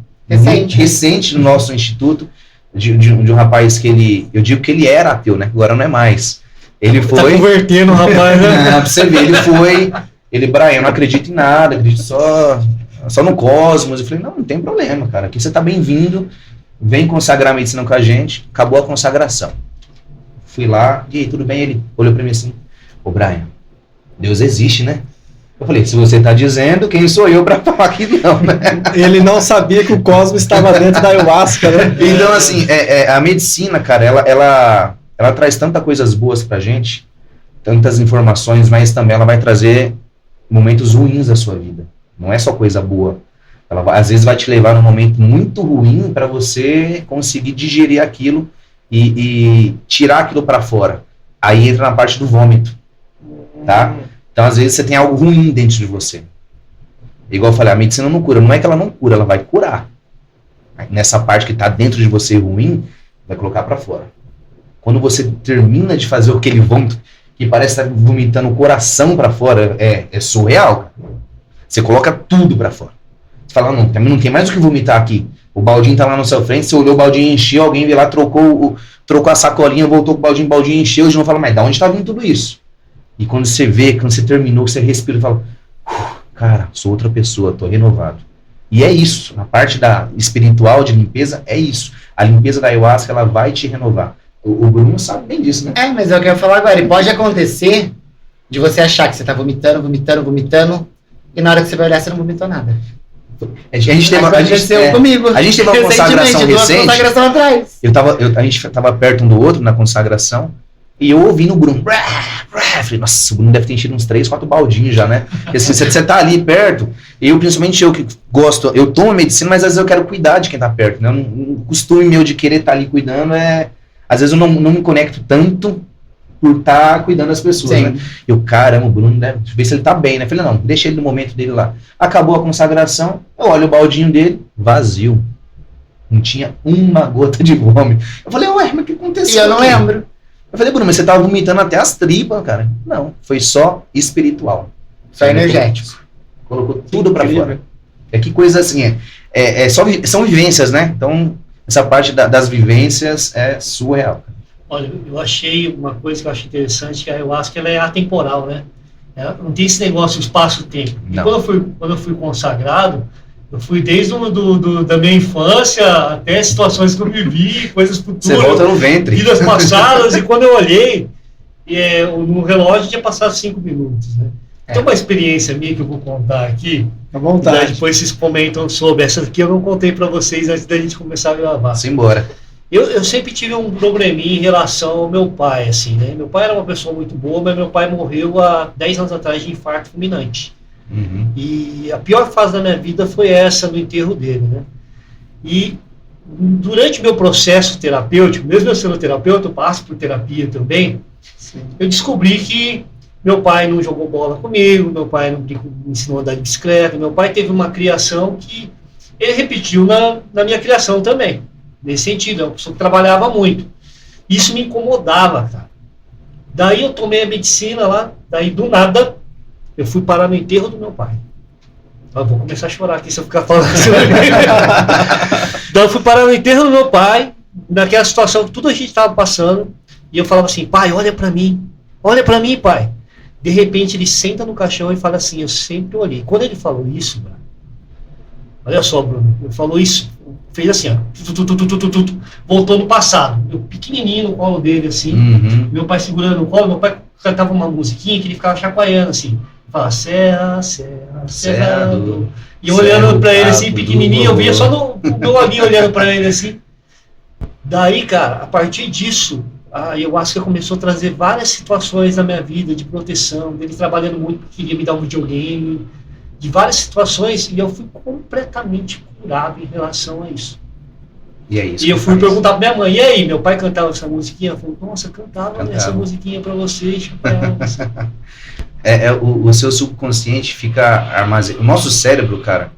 recente no nosso instituto, de um rapaz que eu digo que ele era ateu, né? Agora não é mais. Ele foi... Tá convertendo o rapaz, né? Pra você ver, Brian, eu não acredito em nada, acredito só no cosmos. Eu falei, não tem problema, cara, aqui você tá bem-vindo, vem consagrar a medicina com a gente, acabou a consagração. Fui lá, e aí, tudo bem? Ele olhou pra mim assim, Brian, Deus existe, né? Eu falei, se você está dizendo, quem sou eu para falar que não, né? Ele não sabia que o cosmos estava dentro da ayahuasca, né? Então, assim, a medicina, cara, ela traz tantas coisas boas pra gente, tantas informações, mas também ela vai trazer momentos ruins da sua vida. Não é só coisa boa. Ela às vezes vai te levar num momento muito ruim para você conseguir digerir aquilo e tirar aquilo para fora. Aí entra na parte do vômito, tá? Então, às vezes, você tem algo ruim dentro de você. Igual eu falei, a medicina não cura. Não é que ela não cura, ela vai curar. Nessa parte que está dentro de você ruim, vai colocar para fora. Quando você termina de fazer aquele vômito, que parece estar vomitando o coração para fora, é surreal. Você coloca tudo para fora. Você fala, não tem mais o que vomitar aqui. O baldinho tá lá na sua frente, você olhou o baldinho e encheu, alguém veio lá, trocou a sacolinha, voltou com o baldinho encheu, e não fala, mas de onde está vindo tudo isso? E quando você vê, quando você terminou, você respira e fala, cara, sou outra pessoa, tô renovado. E é isso, na parte da espiritual de limpeza, é isso. A limpeza da ayahuasca, ela vai te renovar. O Bruno sabe bem disso, né? Mas é o que eu ia falar agora. E pode acontecer de você achar que você tá vomitando, e na hora que você vai olhar, você não vomitou nada. A gente teve uma consagração recente. A gente tava perto um do outro na consagração. E eu ouvindo o Bruno. Falei, nossa, o Bruno deve ter enchido uns 3, 4 baldinhos já, né? Porque assim, você tá ali perto. Principalmente eu que gosto, eu tomo medicina, mas às vezes eu quero cuidar de quem tá perto, né? Um costume meu de querer estar ali cuidando às vezes eu não me conecto tanto por estar cuidando das pessoas, né? Eu, caramba, o Bruno deve ver se ele tá bem, né? Falei, não, deixa ele no momento dele lá. Acabou a consagração, eu olho o baldinho dele, vazio. Não tinha uma gota de vômito. Eu falei, ué, mas o que aconteceu? E eu não lembro. Eu falei, Bruno, mas você tava vomitando até as tripas, cara. Não, foi só espiritual. Só energético. Colocou tudo pra fora. Que coisa assim, são vivências, né? Então, essa parte das vivências é surreal. Olha, eu achei uma coisa que eu acho interessante, que a ayahuasca ela é atemporal, né? Ela não tem esse negócio de espaço-tempo. E quando eu fui consagrado, eu fui desde da minha infância até situações que eu vivi, coisas futuras. Você volta no ventre. Vidas passadas, e quando eu olhei, no relógio tinha passado 5 minutos, né? Tem uma experiência minha que eu vou contar aqui. À vontade. Depois vocês comentam sobre. Essa daqui eu não contei para vocês antes da gente começar a gravar. Simbora. Eu sempre tive um probleminha em relação ao meu pai, assim, né? Meu pai era uma pessoa muito boa, mas meu pai morreu há 10 anos atrás de infarto fulminante. Uhum. E a pior fase da minha vida foi essa, no enterro dele, né? E durante o meu processo terapêutico, mesmo eu sendo terapeuta, eu passo por terapia também, eu descobri que meu pai não jogou bola comigo, meu pai não me ensinou a andar de bicicleta, meu pai teve uma criação que ele repetiu na minha criação também, nesse sentido, é uma pessoa que trabalhava muito. Isso me incomodava, cara. Daí eu tomei a medicina lá, daí do nada eu fui parar no enterro do meu pai. Eu vou começar a chorar aqui se eu ficar falando assim. Então eu fui parar no enterro do meu pai, naquela situação que tudo a gente estava passando, e eu falava assim, pai, olha para mim, pai. De repente ele senta no caixão e fala assim, eu sempre olhei. Quando ele falou isso, Bruno, olha só, Bruno, ele falou isso, fez assim, ó, voltou no passado, eu pequenininho no colo dele, assim, meu pai segurando no colo, meu pai cantava uma musiquinha que ele ficava chacoalhando, assim, fala, serra, cerrado, e eu olhando pra ele assim, pequenininho, eu via só no meu olhinho olhando pra ele assim. Daí, cara, a partir disso, a ayahuasca começou a trazer várias situações na minha vida de proteção, dele trabalhando muito porque queria me dar um videogame, de várias situações, e eu fui completamente curado em relação a isso. E é isso. E eu fui perguntar pra minha mãe, e aí, meu pai cantava essa musiquinha? Ela falou, nossa, cantava essa musiquinha pra você, Chapéu. O seu subconsciente fica armazenado. O nosso cérebro, cara,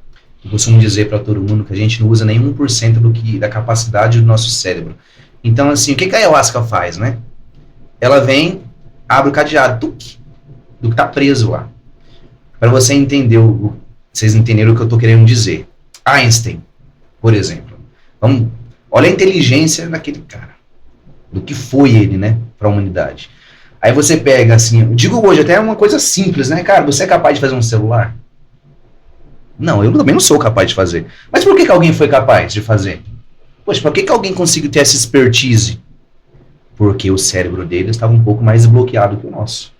eu costumo dizer para todo mundo que a gente não usa nem 1% da capacidade do nosso cérebro. Então, assim, o que a ayahuasca faz, né? Ela vem, abre o cadeado, do que tá preso lá. Para você entender, vocês entenderam o que eu tô querendo dizer. Einstein, por exemplo. Olha a inteligência daquele cara. Do que foi ele, né? Para a humanidade. Aí você pega assim, eu digo hoje até uma coisa simples, né, cara? Você é capaz de fazer um celular? Não, eu também não sou capaz de fazer. Mas por que alguém foi capaz de fazer? Poxa, por que alguém conseguiu ter essa expertise? Porque o cérebro dele estava um pouco mais desbloqueado que o nosso.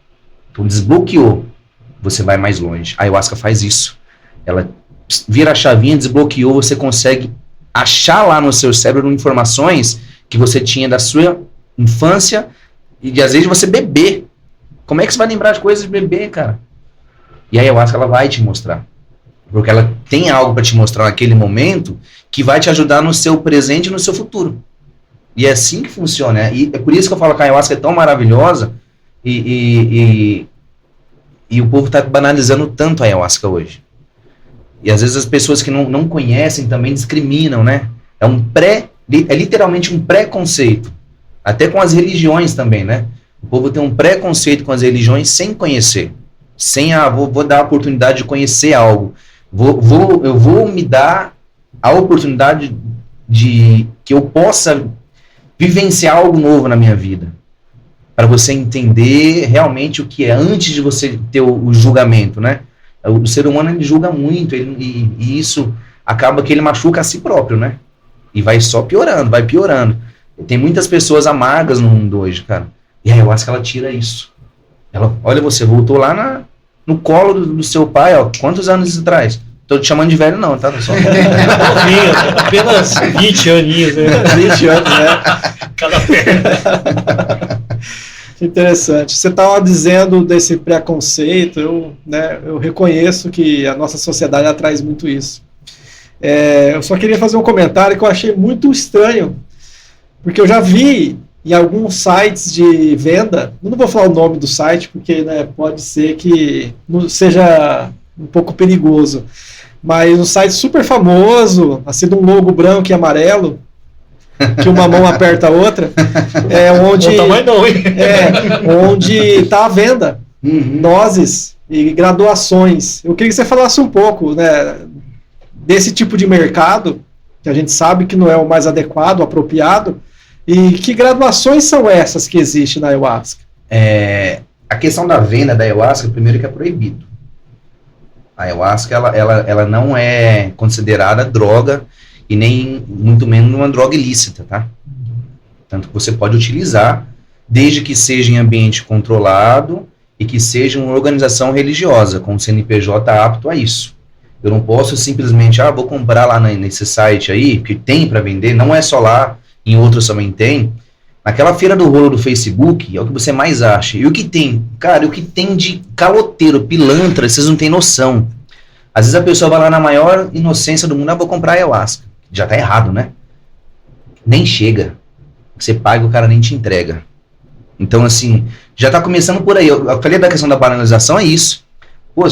Então desbloqueou, você vai mais longe. A ayahuasca faz isso. Ela vira a chavinha, desbloqueou, você consegue achar lá no seu cérebro informações que você tinha da sua infância. E às vezes você beber. Como é que você vai lembrar de coisas de beber, cara? E a ayahuasca ela vai te mostrar. Porque ela tem algo para te mostrar naquele momento que vai te ajudar no seu presente e no seu futuro. E é assim que funciona. E é por isso que eu falo que a ayahuasca é tão maravilhosa e o povo está banalizando tanto a ayahuasca hoje. E às vezes as pessoas que não conhecem também discriminam, né? É literalmente um preconceito. Até com as religiões também, né? O povo tem um preconceito com as religiões sem conhecer. Vou dar a oportunidade de conhecer algo. Eu vou me dar a oportunidade de que eu possa vivenciar algo novo na minha vida. Para você entender realmente o que é, antes de você ter o julgamento, né? O ser humano, ele julga muito, e isso acaba que ele machuca a si próprio, né? E vai só piorando, vai piorando. Tem muitas pessoas amargas no mundo hoje, cara. E a ayahuasca, ela tira isso. Olha, você voltou lá no colo do seu pai, ó, quantos anos atrás? Tô te chamando de velho não, tá? Só apenas 20 aninhos, né? 20 anos, né? Cada perna. Interessante. Você estava dizendo desse preconceito, eu reconheço que a nossa sociedade traz muito isso. Eu só queria fazer um comentário que eu achei muito estranho, porque eu já vi em alguns sites de venda, eu não vou falar o nome do site, porque pode ser que seja um pouco perigoso, mas um site super famoso, assim, de um logo branco e amarelo, que uma mão aperta a outra, onde está à venda nozes e graduações. Eu queria que você falasse um pouco, né, desse tipo de mercado, que a gente sabe que não é o mais adequado, apropriado, e que graduações são essas que existem na ayahuasca? A questão da venda da ayahuasca, primeiro que é proibido. A ayahuasca, ela não é considerada droga, e nem muito menos uma droga ilícita, tá? Tanto que você pode utilizar, desde que seja em ambiente controlado e que seja uma organização religiosa, com o CNPJ apto a isso. Eu não posso simplesmente, vou comprar lá nesse site aí, que tem para vender, não é só lá, em outros também tem. Naquela feira do rolo do Facebook, é o que você mais acha. E o que tem? Cara, o que tem de caloteiro, pilantra, vocês não têm noção. Às vezes a pessoa vai lá na maior inocência do mundo, vou comprar ayahuasca. Já tá errado, né? Nem chega. Você paga, o cara nem te entrega. Então, assim, já tá começando por aí. Eu falei da questão da banalização, é isso. Pô,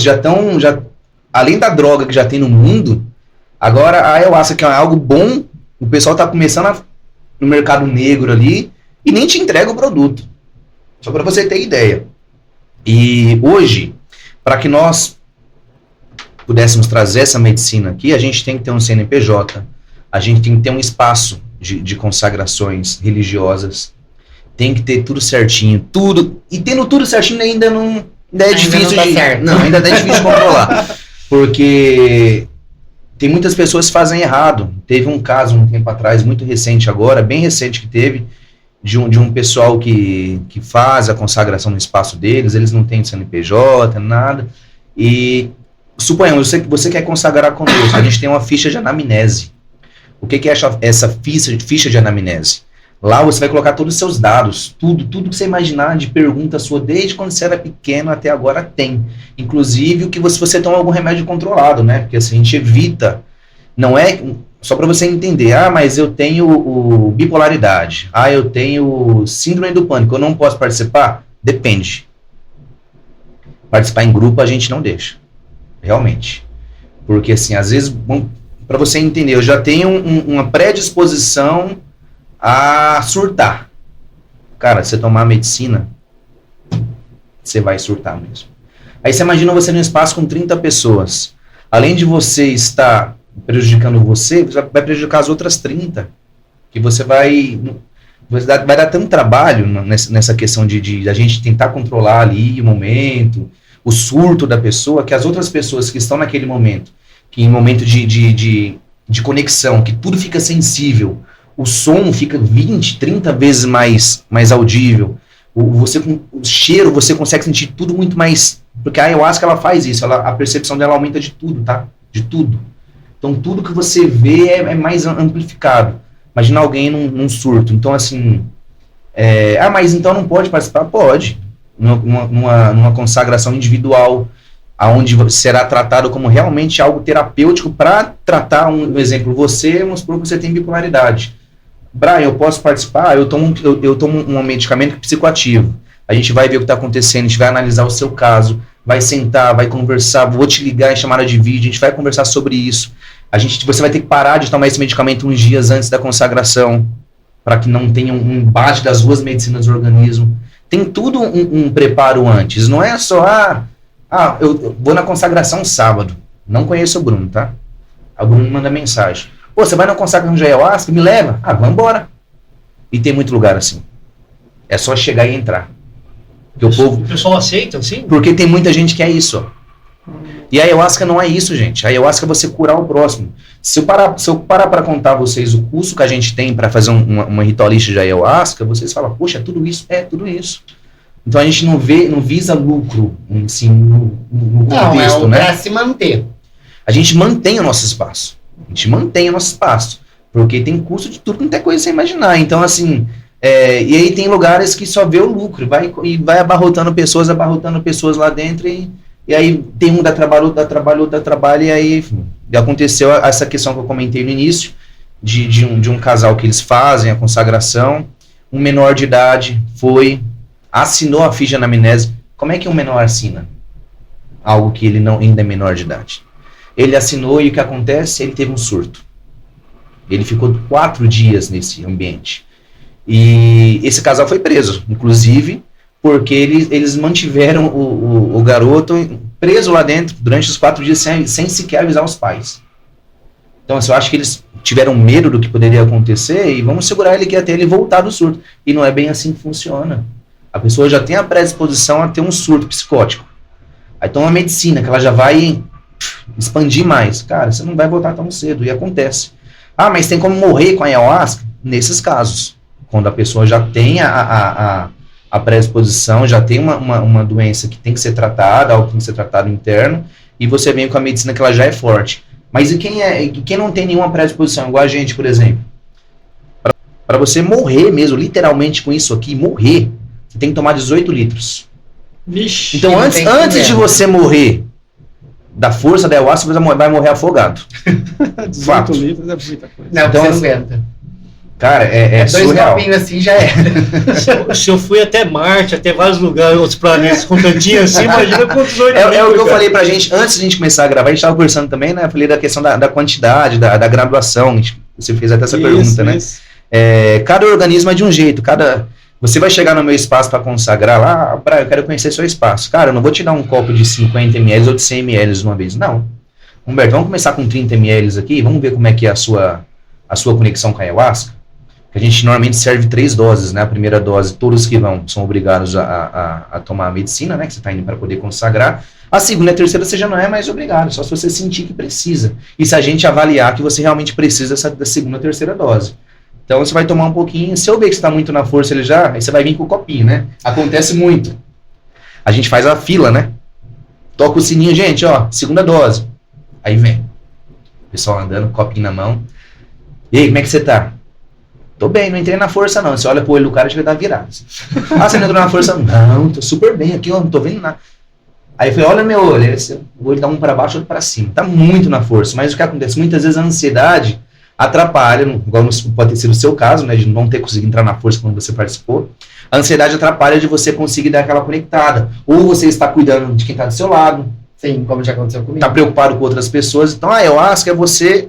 além da droga que já tem no mundo, agora a ayahuasca, que é algo bom, o pessoal tá começando no mercado negro ali, e nem te entrega o produto. Só para você ter ideia. E hoje, para que nós pudéssemos trazer essa medicina aqui, a gente tem que ter um CNPJ, a gente tem que ter um espaço de consagrações religiosas, tem que ter tudo certinho, tudo, e tendo tudo certinho ainda é difícil ainda é difícil de controlar, porque tem muitas pessoas que fazem errado. Teve um caso um tempo atrás, muito recente agora, bem recente que teve, de um pessoal que faz a consagração no espaço deles, eles não têm CNPJ, nada, e suponhamos, você quer consagrar conosco, a gente tem uma ficha de anamnese. O que é essa ficha de anamnese? Lá você vai colocar todos os seus dados, tudo que você imaginar de pergunta sua, desde quando você era pequeno até agora tem. Inclusive, se você toma algum remédio controlado, né? Porque assim, a gente evita, não é, só para você entender, mas eu tenho bipolaridade, eu tenho síndrome do pânico, eu não posso participar? Depende. Participar em grupo a gente não deixa, realmente. Porque assim, às vezes, para você entender, eu já tenho uma predisposição a surtar. Cara, se você tomar medicina, você vai surtar mesmo. Aí você imagina você num espaço com 30 pessoas. Além de você estar prejudicando você vai prejudicar as outras 30. Que você vai dar tanto trabalho nessa questão de a gente tentar controlar ali o momento, o surto da pessoa, que as outras pessoas que estão naquele momento, que em momento de conexão, que tudo fica sensível, o som fica 20, 30 vezes mais audível, o cheiro, você consegue sentir tudo muito mais, porque a ayahuasca ela faz isso, a percepção dela aumenta de tudo, tá? De tudo. Então tudo que você vê é mais amplificado. Imagina alguém num surto. Então assim, mas então não pode participar? Pode. Numa consagração individual, aonde será tratado como realmente algo terapêutico para tratar um exemplo. Vamos supor que você tem bipolaridade. Brian, eu posso participar? Eu tomo um medicamento psicoativo. A gente vai ver o que está acontecendo, a gente vai analisar o seu caso, vai sentar, vai conversar, vou te ligar em chamada de vídeo, a gente vai conversar sobre isso. Você vai ter que parar de tomar esse medicamento uns dias antes da consagração, para que não tenha um embate das duas medicinas do organismo. Tem tudo um preparo antes, não é só, eu vou na consagração sábado. Não conheço o Bruno, tá? O Bruno me manda mensagem. Pô, você vai na consagração de ayahuasca? Me leva? Vamos embora. E tem muito lugar assim. É só chegar e entrar. Porque o pessoal aceita, assim? Porque tem muita gente que é isso, ó. E a ayahuasca não é isso, gente. A ayahuasca é você curar o próximo. Se eu parar para contar a vocês o custo que a gente tem para fazer uma ritualista de ayahuasca, vocês falam, poxa, é tudo isso? É tudo isso. Então a gente não visa lucro, assim, no contexto, né? Para se manter. A gente mantém o nosso espaço. Porque tem custo de tudo quanto é coisa você imaginar. Então, assim, e aí tem lugares que só vê o lucro, vai abarrotando pessoas lá dentro, e aí tem um dá trabalho, e aí enfim, aconteceu essa questão que eu comentei no início, de um casal que eles fazem a consagração, um menor de idade assinou a ficha de anamnese. Como é que um menor assina algo que ele ainda é menor de idade? Ele assinou e o que acontece? Ele teve um surto. Ele ficou 4 dias nesse ambiente. E esse casal foi preso, inclusive, porque eles mantiveram o garoto preso lá dentro durante os 4 dias sem sequer avisar os pais. Então, assim, eu acho que eles tiveram medo do que poderia acontecer e vamos segurar ele aqui até ele voltar do surto. E não é bem assim que funciona. A pessoa já tem a predisposição a ter um surto psicótico. Aí toma uma medicina que ela já vai expandir mais. Cara, você não vai voltar tão cedo, e acontece. Mas tem como morrer com a ayahuasca? Nesses casos, quando a pessoa já tem a a predisposição, já tem uma doença que tem que ser tratada, algo que tem que ser tratado interno, e você vem com a medicina que ela já é forte. Mas e quem não tem nenhuma predisposição, igual a gente, por exemplo? Para você morrer mesmo, literalmente com isso aqui, morrer, você tem que tomar 18 litros. Vixe, então, antes de você morrer da força da ayahuasca, você vai morrer afogado. 18 litros é muita coisa. Não, então, você não aguenta. Cara, é 2 surreal. copinhos assim já era. Se eu fui até Marte, até vários lugares, outros planetas com tantinho assim, imagina quantos 8 É o que eu falei pra gente, antes de a gente começar a gravar, a gente tava conversando também, né? Eu falei da questão da quantidade, da graduação. Você fez até essa pergunta, né? Cada organismo é de um jeito, você vai chegar no meu espaço para consagrar lá, eu quero conhecer seu espaço. Cara, eu não vou te dar um copo de 50 ml ou de 100 ml de uma vez, não. Humberto, vamos começar com 30 ml aqui, vamos ver como é que é a sua conexão com a ayahuasca. A gente normalmente serve 3 doses, né? A primeira dose, todos que são obrigados a tomar a medicina, né? Que você está indo para poder consagrar. A segunda e a terceira você já não é mais obrigado, só se você sentir que precisa. E se a gente avaliar que você realmente precisa da segunda e terceira dose. Então você vai tomar um pouquinho, se eu ver que você está muito na força ele já, aí você vai vir com o copinho, né? Acontece muito. A gente faz a fila, né? Toca o sininho, gente, ó, segunda dose. Aí vem. O pessoal andando, copinho na mão. E aí, como é que você tá? Tô bem, não entrei na força não. Você olha pro olho do cara e já tá virado. Ah, você não entrou na força? Não, tô super bem aqui, ó, não tô vendo nada. Aí eu falei, olha meu olho. O olho dá um para baixo, outro para cima. Tá muito na força. Mas o que acontece? Muitas vezes a ansiedade atrapalha, igual pode ter sido o seu caso, né, de não ter conseguido entrar na força quando você participou. A ansiedade atrapalha de você conseguir dar aquela conectada. Ou você está cuidando de quem está do seu lado. Sim, como já aconteceu comigo. Está preocupado com outras pessoas. Então, a ayahuasca é você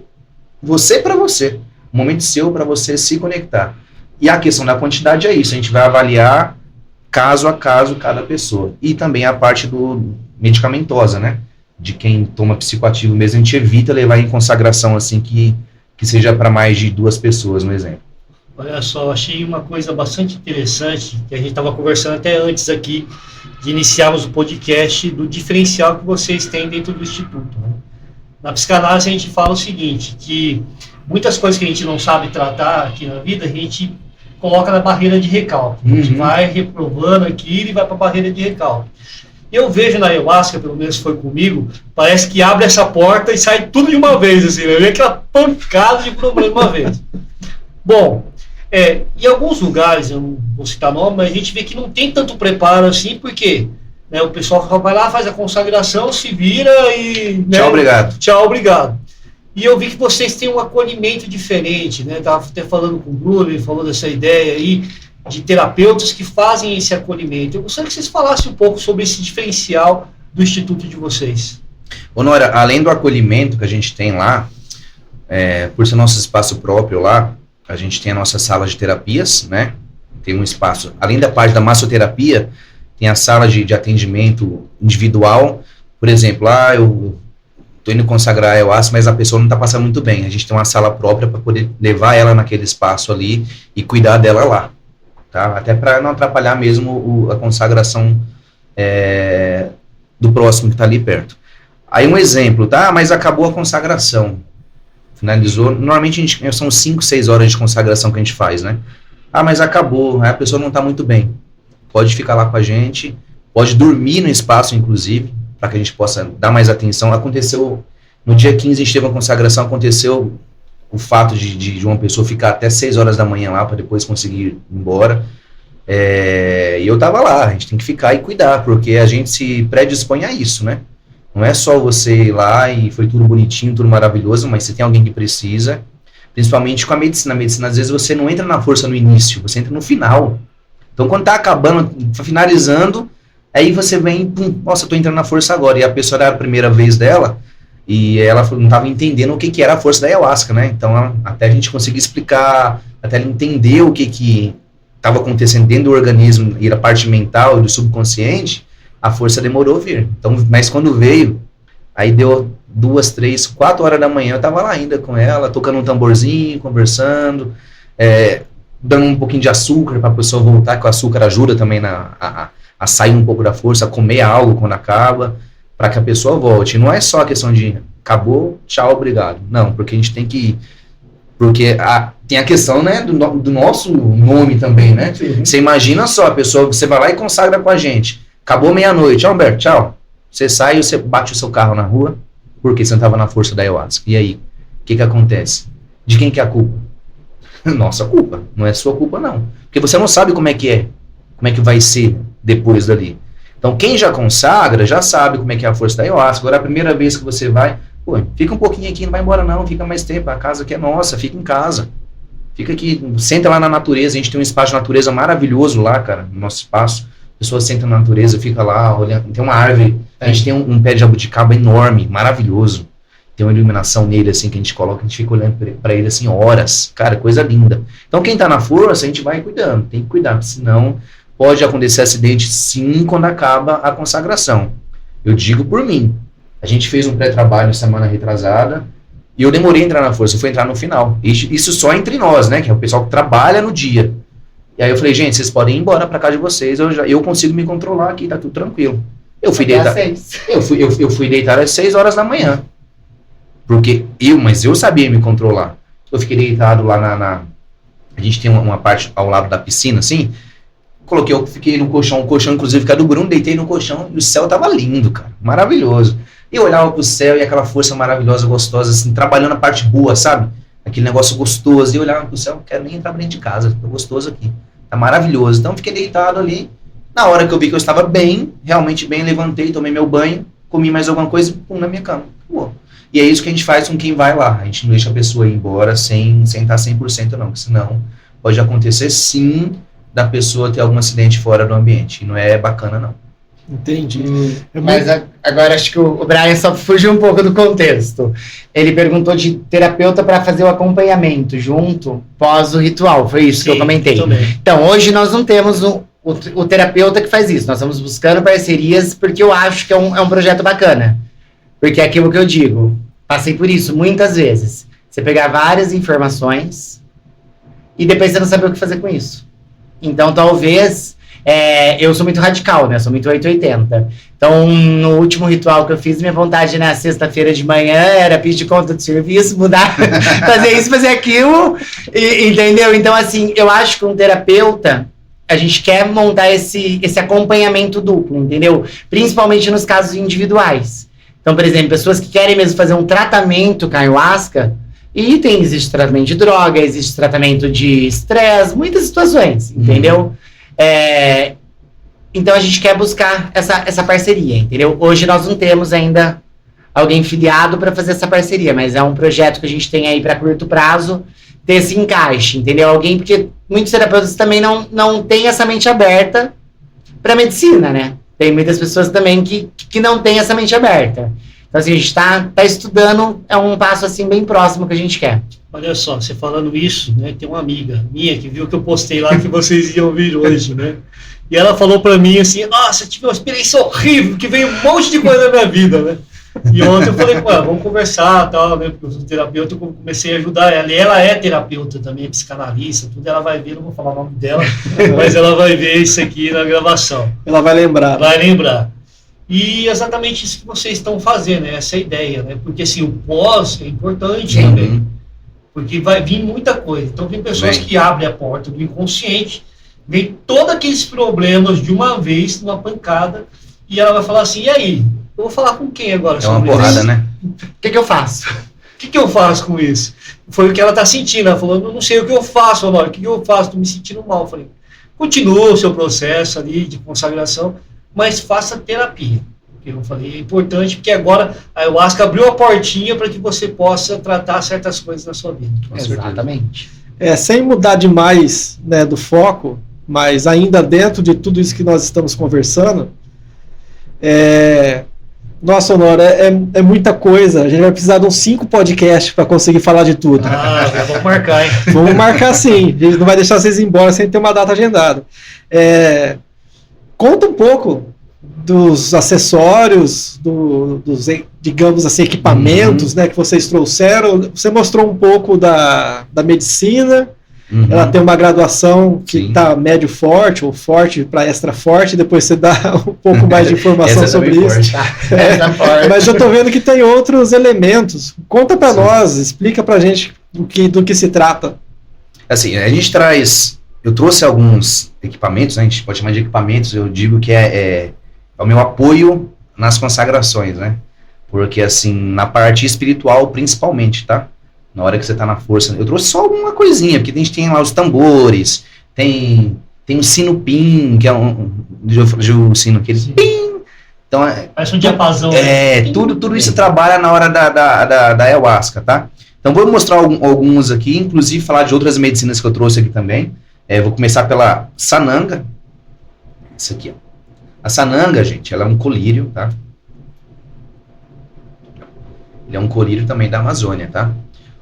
para você. Um momento seu para você se conectar. E a questão da quantidade é isso. A gente vai avaliar caso a caso cada pessoa. E também a parte do medicamentosa, né? De quem toma psicoativo mesmo, a gente evita levar em consagração assim que seja para mais de 2 pessoas, no exemplo. Olha só, achei uma coisa bastante interessante, que a gente estava conversando até antes aqui, de iniciarmos o podcast, do diferencial que vocês têm dentro do Instituto. Né? Na psicanálise a gente fala o seguinte, que muitas coisas que a gente não sabe tratar aqui na vida, a gente coloca na barreira de recalque. A gente vai reprovando aquilo e vai para a barreira de recalque. Eu vejo na ayahuasca, pelo menos foi comigo, parece que abre essa porta e sai tudo de uma vez, assim, né? Vem aquela pancada de problema de uma vez. Bom, em alguns lugares, eu não vou citar nome, mas a gente vê que não tem tanto preparo assim, porque né, o pessoal vai lá, faz a consagração, se vira e... Né, tchau, obrigado. Tchau, obrigado. E eu vi que vocês têm um acolhimento diferente, né? Estava até falando com o Bruno, ele falou dessa ideia aí, de terapeutas que fazem esse acolhimento. Eu gostaria que vocês falassem um pouco sobre esse diferencial do Instituto de vocês. Honora, além do acolhimento que a gente tem lá, por ser nosso espaço próprio lá, a gente tem a nossa sala de terapias, né? Tem um espaço, além da parte da massoterapia, tem a sala de atendimento individual. Por exemplo, eu tô indo consagrar a ayahuasca, mas a pessoa não está passando muito bem. A gente tem uma sala própria para poder levar ela naquele espaço ali e cuidar dela lá. Tá? Até para não atrapalhar mesmo a consagração do próximo que está ali perto. Aí um exemplo, tá? Mas acabou a consagração. Finalizou. Normalmente são 5, 6 horas de consagração que a gente faz, né? Ah, mas acabou, a pessoa não está muito bem. Pode ficar lá com a gente, pode dormir no espaço, inclusive, para que a gente possa dar mais atenção. Aconteceu, no dia 15 a gente teve uma consagração, aconteceu o fato de uma pessoa ficar até 6 horas da manhã lá para depois conseguir ir embora. E eu tava lá, a gente tem que ficar e cuidar, porque a gente se predispõe a isso, né? Não é só você ir lá e foi tudo bonitinho, tudo maravilhoso, mas você tem alguém que precisa, principalmente com a medicina. A medicina, às vezes, você não entra na força no início, você entra no final. Então, quando tá acabando, finalizando, aí você vem, nossa, eu tô entrando na força agora. E a pessoa era a primeira vez dela, e ela não estava entendendo o que era a força da ayahuasca, né? Então, até a gente conseguir explicar, até ela entender o que estava acontecendo dentro do organismo e a parte mental e do subconsciente, a força demorou a vir. Então, mas quando veio, aí deu 2, 3, 4 horas da manhã, eu estava lá ainda com ela, tocando um tamborzinho, conversando, dando um pouquinho de açúcar para a pessoa voltar, que o açúcar ajuda também a sair um pouco da força, a comer algo quando acaba, para que a pessoa volte. E não é só a questão de acabou, tchau, obrigado. Não, porque a gente tem que Porque tem a questão, né, do nosso nome também, né? Sim. Você imagina só, a pessoa, você vai lá e consagra com a gente. Acabou meia-noite. Humberto, tchau. Você sai e você bate o seu carro na rua porque você não estava na força da ayahuasca. E aí? O que acontece? De quem que é a culpa? Nossa culpa. Não é sua culpa, não. Porque você não sabe como é que vai ser depois dali. Então, quem já consagra, já sabe como é que é a força da ayahuasca. Agora, a primeira vez que você vai, pô, fica um pouquinho aqui, não vai embora não, fica mais tempo, a casa aqui é nossa, fica em casa. Fica aqui, senta lá na natureza, a gente tem um espaço de natureza maravilhoso lá, cara, no nosso espaço. A pessoa senta na natureza, fica lá, olhando, tem uma árvore, a gente tem um pé de jabuticaba enorme, maravilhoso. Tem uma iluminação nele, assim, que a gente coloca, a gente fica olhando pra ele, assim, horas. Cara, coisa linda. Então, quem tá na força, a gente vai cuidando, tem que cuidar, porque senão pode acontecer acidente, sim, quando acaba a consagração. Eu digo por mim. A gente fez um pré-trabalho semana retrasada, e eu demorei a entrar na força, eu fui entrar no final. Isso só entre nós, né, que é o pessoal que trabalha no dia. E aí eu falei, gente, vocês podem ir embora pra casa de vocês, eu consigo me controlar aqui, tá tudo tranquilo. Eu fui deitar. Eu fui deitar às 6 horas da manhã. Mas eu sabia me controlar. Eu fiquei deitado lá a gente tem uma parte ao lado da piscina, assim. Eu fiquei no colchão, o colchão inclusive que é do Bruno, deitei no colchão e o céu tava lindo, cara, maravilhoso. E eu olhava pro céu e aquela força maravilhosa, gostosa, assim, trabalhando a parte boa, sabe? Aquele negócio gostoso. E eu olhava pro céu, não quero nem entrar pra dentro de casa, tô gostoso aqui. Tá maravilhoso. Então fiquei deitado ali. Na hora que eu vi que eu estava bem, realmente bem, levantei, tomei meu banho, comi mais alguma coisa e pum, na minha cama. Acabou. E é isso que a gente faz com quem vai lá. A gente não deixa a pessoa ir embora sem estar 100% não, porque senão pode acontecer sim da pessoa ter algum acidente fora do ambiente. E não é bacana, não. Entendi. Mas agora acho que o Brian só fugiu um pouco do contexto. Ele perguntou de terapeuta para fazer o acompanhamento junto, pós o ritual. Foi isso que eu comentei. Também. Então, hoje nós não temos o terapeuta que faz isso. Nós estamos buscando parcerias porque eu acho que é um projeto bacana. Porque é aquilo que eu digo. Passei por isso muitas vezes. Você pegar várias informações e depois você não saber o que fazer com isso. Então, talvez... eu sou muito radical, né? Sou muito 880. Então, no último ritual que eu fiz, minha vontade na sexta-feira de manhã era pedir conta de serviço, mudar, fazer isso, fazer aquilo, entendeu? Então, assim, eu acho que um terapeuta, a gente quer montar esse acompanhamento duplo, entendeu? Principalmente nos casos individuais. Então, por exemplo, pessoas que querem mesmo fazer um tratamento com ayahuasca, e existe tratamento de droga, existe tratamento de estresse, muitas situações, entendeu? Então a gente quer buscar essa parceria, entendeu? Hoje nós não temos ainda alguém filiado para fazer essa parceria, mas é um projeto que a gente tem aí para curto prazo ter esse encaixe, entendeu? Alguém, porque muitos terapeutas também não têm essa mente aberta para medicina, né? Tem muitas pessoas também que não têm essa mente aberta. Então assim, a gente tá estudando, é um passo assim bem próximo que a gente quer. Olha só, você falando isso, né, tem uma amiga minha que viu que eu postei lá que vocês iam vir hoje, né? E ela falou pra mim assim, nossa, eu tive uma experiência horrível, que veio um monte de coisa na minha vida, né? E ontem eu falei com ela, vamos conversar, tal, né? Porque eu sou terapeuta, eu comecei a ajudar ela. E ela é terapeuta também, psicanalista, tudo. Ela vai ver, não vou falar o nome dela, mas ela vai ver isso aqui na gravação. Ela vai lembrar. Vai lembrar. E exatamente isso que vocês estão fazendo, né? Essa ideia, né? Porque assim, o pós é importante também. Porque vai vir muita coisa. Então tem pessoas que abrem a porta do inconsciente, vem todos aqueles problemas de uma vez, numa pancada, e ela vai falar assim, e aí? Eu vou falar com quem agora? É uma porrada, isso? né? O que eu faço? O que eu faço com isso? Foi o que ela está sentindo. Ela falou, não sei o que eu faço, Honório. O que eu faço? Estou me sentindo mal. Eu falei, continua o seu processo ali de consagração, mas faça terapia. Eu falei, é importante, porque agora a ayahuasca abriu a portinha para que você possa tratar certas coisas na sua vida. Exatamente. Sem mudar demais, né, do foco, mas ainda dentro de tudo isso que nós estamos conversando, nossa, Honório, é muita coisa. A gente vai precisar de uns 5 podcasts para conseguir falar de tudo. Vamos marcar, hein? Vamos marcar sim. A gente não vai deixar vocês ir embora sem ter uma data agendada. Conta um pouco dos acessórios, dos, digamos assim, equipamentos, né, que vocês trouxeram. Você mostrou um pouco da medicina. Ela tem uma graduação que está médio forte, ou forte para extra forte, depois você dá um pouco mais de informação sobre isso. Mas eu estou vendo que tem outros elementos. Conta para nós, explica para a gente do que se trata? Assim, a gente eu trouxe alguns equipamentos, né? A gente pode chamar de equipamentos, eu digo que é o meu apoio nas consagrações, né? Porque, assim, na parte espiritual, principalmente, tá? Na hora que você tá na força, eu trouxe só uma coisinha, porque a gente tem lá os tambores, tem um sino pim, que é o sino aquele pim. Então, parece um diapasão. Tudo isso trabalha na hora da ayahuasca, tá? Então, vou mostrar alguns aqui, inclusive falar de outras medicinas que eu trouxe aqui também. Vou começar pela sananga. Isso aqui, ó. A sananga, gente, ela é um colírio, tá? Ele é um colírio também da Amazônia, tá?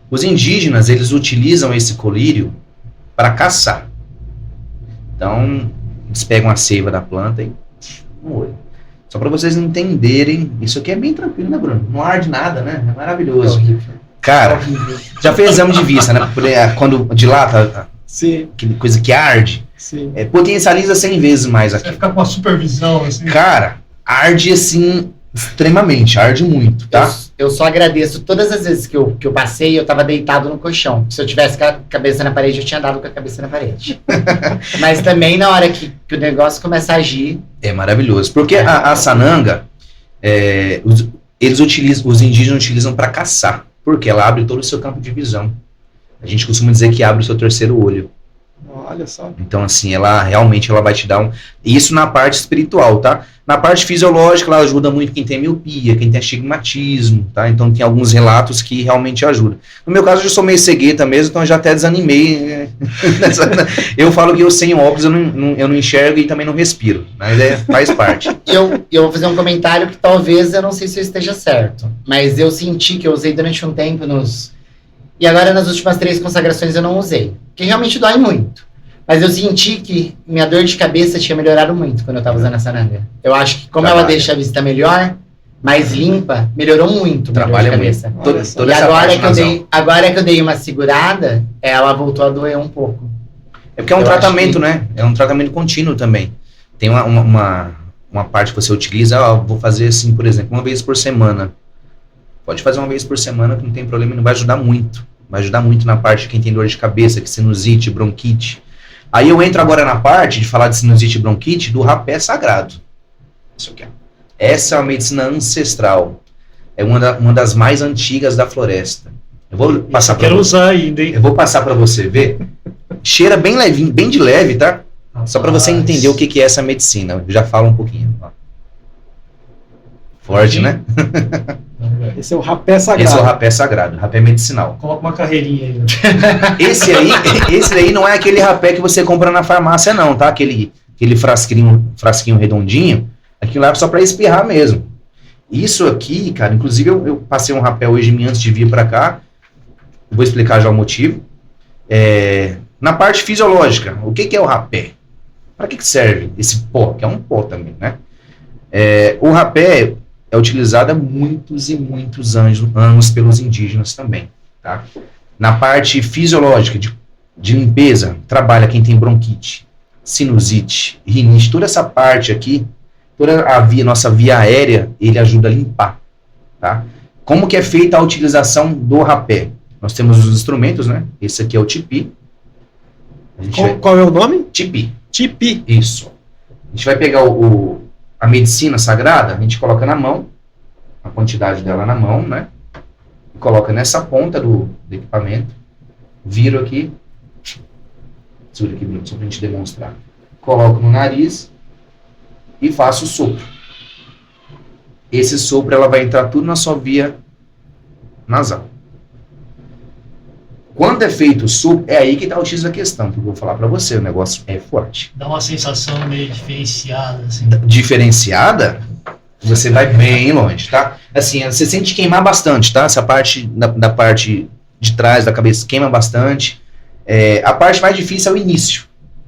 Os indígenas, eles utilizam esse colírio para caçar. Então, eles pegam a seiva da planta e moem. Só para vocês entenderem, isso aqui é bem tranquilo, né, Bruno? Não arde nada, né? É maravilhoso. Cara, já fez exame de vista, né? Quando dilata, sim, aquela coisa que arde, sim. Potencializa 100 vezes mais aqui. Vai ficar com uma supervisão, assim. Cara, arde assim, extremamente, arde muito, tá? Eu só agradeço todas as vezes que eu passei, eu tava deitado no colchão. Se eu tivesse com a cabeça na parede, eu tinha dado com a cabeça na parede. Mas também na hora que o negócio começa a agir... É maravilhoso, porque a sananga, os indígenas utilizam para caçar, porque ela abre todo o seu campo de visão. A gente costuma dizer que abre o seu terceiro olho. Olha só. Então, assim, ela realmente vai te dar isso na parte espiritual, tá? Na parte fisiológica, ela ajuda muito quem tem miopia, quem tem astigmatismo, tá? Então, tem alguns relatos que realmente ajudam. No meu caso, eu sou meio cegueta mesmo, então eu já até desanimei. Eu falo que eu sem óculos eu não enxergo e também não respiro, mas faz parte. Eu vou fazer um comentário que talvez, eu não sei se eu esteja certo, mas eu senti que eu usei durante um tempo E agora, nas últimas 3 consagrações, eu não usei. Porque realmente dói muito. Mas eu senti que minha dor de cabeça tinha melhorado muito quando eu tava usando a sananga. Eu acho que como ela deixa a vista melhor, mais limpa, melhorou muito. Trabalha muito. E agora que eu dei uma segurada, ela voltou a doer um pouco. É porque é um tratamento, né? É um tratamento contínuo também. Tem uma parte que você utiliza, vou fazer assim, por exemplo, 1 vez por semana. Pode fazer 1 vez por semana, que não tem problema, não vai ajudar muito. Vai ajudar muito na parte de quem tem dor de cabeça, que sinusite, bronquite. Aí eu entro agora na parte de falar de sinusite e bronquite do rapé sagrado. Isso aqui. Essa é uma medicina ancestral. É uma das mais antigas da floresta. Eu vou passar para você. Quero usar ainda, hein? Eu vou passar para você ver. Cheira bem levinho, bem de leve, tá? Só para você entender o que é essa medicina. Eu já falo um pouquinho. Ó. Forte, né? Esse é o rapé sagrado. Esse é o rapé sagrado, rapé medicinal. Coloca uma carreirinha aí. Esse aí não é aquele rapé que você compra na farmácia, não, tá? Aquele frasquinho redondinho. Aquilo lá é só para espirrar mesmo. Isso aqui, cara, inclusive eu passei um rapé hoje de manhã antes de vir para cá. Eu vou explicar já o motivo. Na parte fisiológica, o que é o rapé? Para que serve esse pó? Que é um pó também, né? O rapé é utilizado há muitos e muitos anos pelos indígenas também, tá? Na parte fisiológica, de limpeza, trabalha quem tem bronquite, sinusite, rinite, toda essa parte aqui, toda nossa via aérea, ele ajuda a limpar, tá? Como que é feita a utilização do rapé? Nós temos os instrumentos, né? Esse aqui é o tipi. Qual é o nome? Tipi. Tipi. Isso. A gente vai pegar a medicina sagrada, a gente coloca na mão, a quantidade dela na mão, né? E coloca nessa ponta do equipamento, viro aqui, segura aqui, só pra gente demonstrar. Coloco no nariz e faço o sopro. Esse sopro, ela vai entrar tudo na sua via nasal. Quando é feito o sopro, é aí que está o X da questão, porque eu vou falar para você, o negócio é forte. Dá uma sensação meio diferenciada, assim. Diferenciada? Você vai bem longe, tá? Assim, você sente queimar bastante, tá? Essa parte da parte de trás da cabeça queima bastante. A parte mais difícil é o início,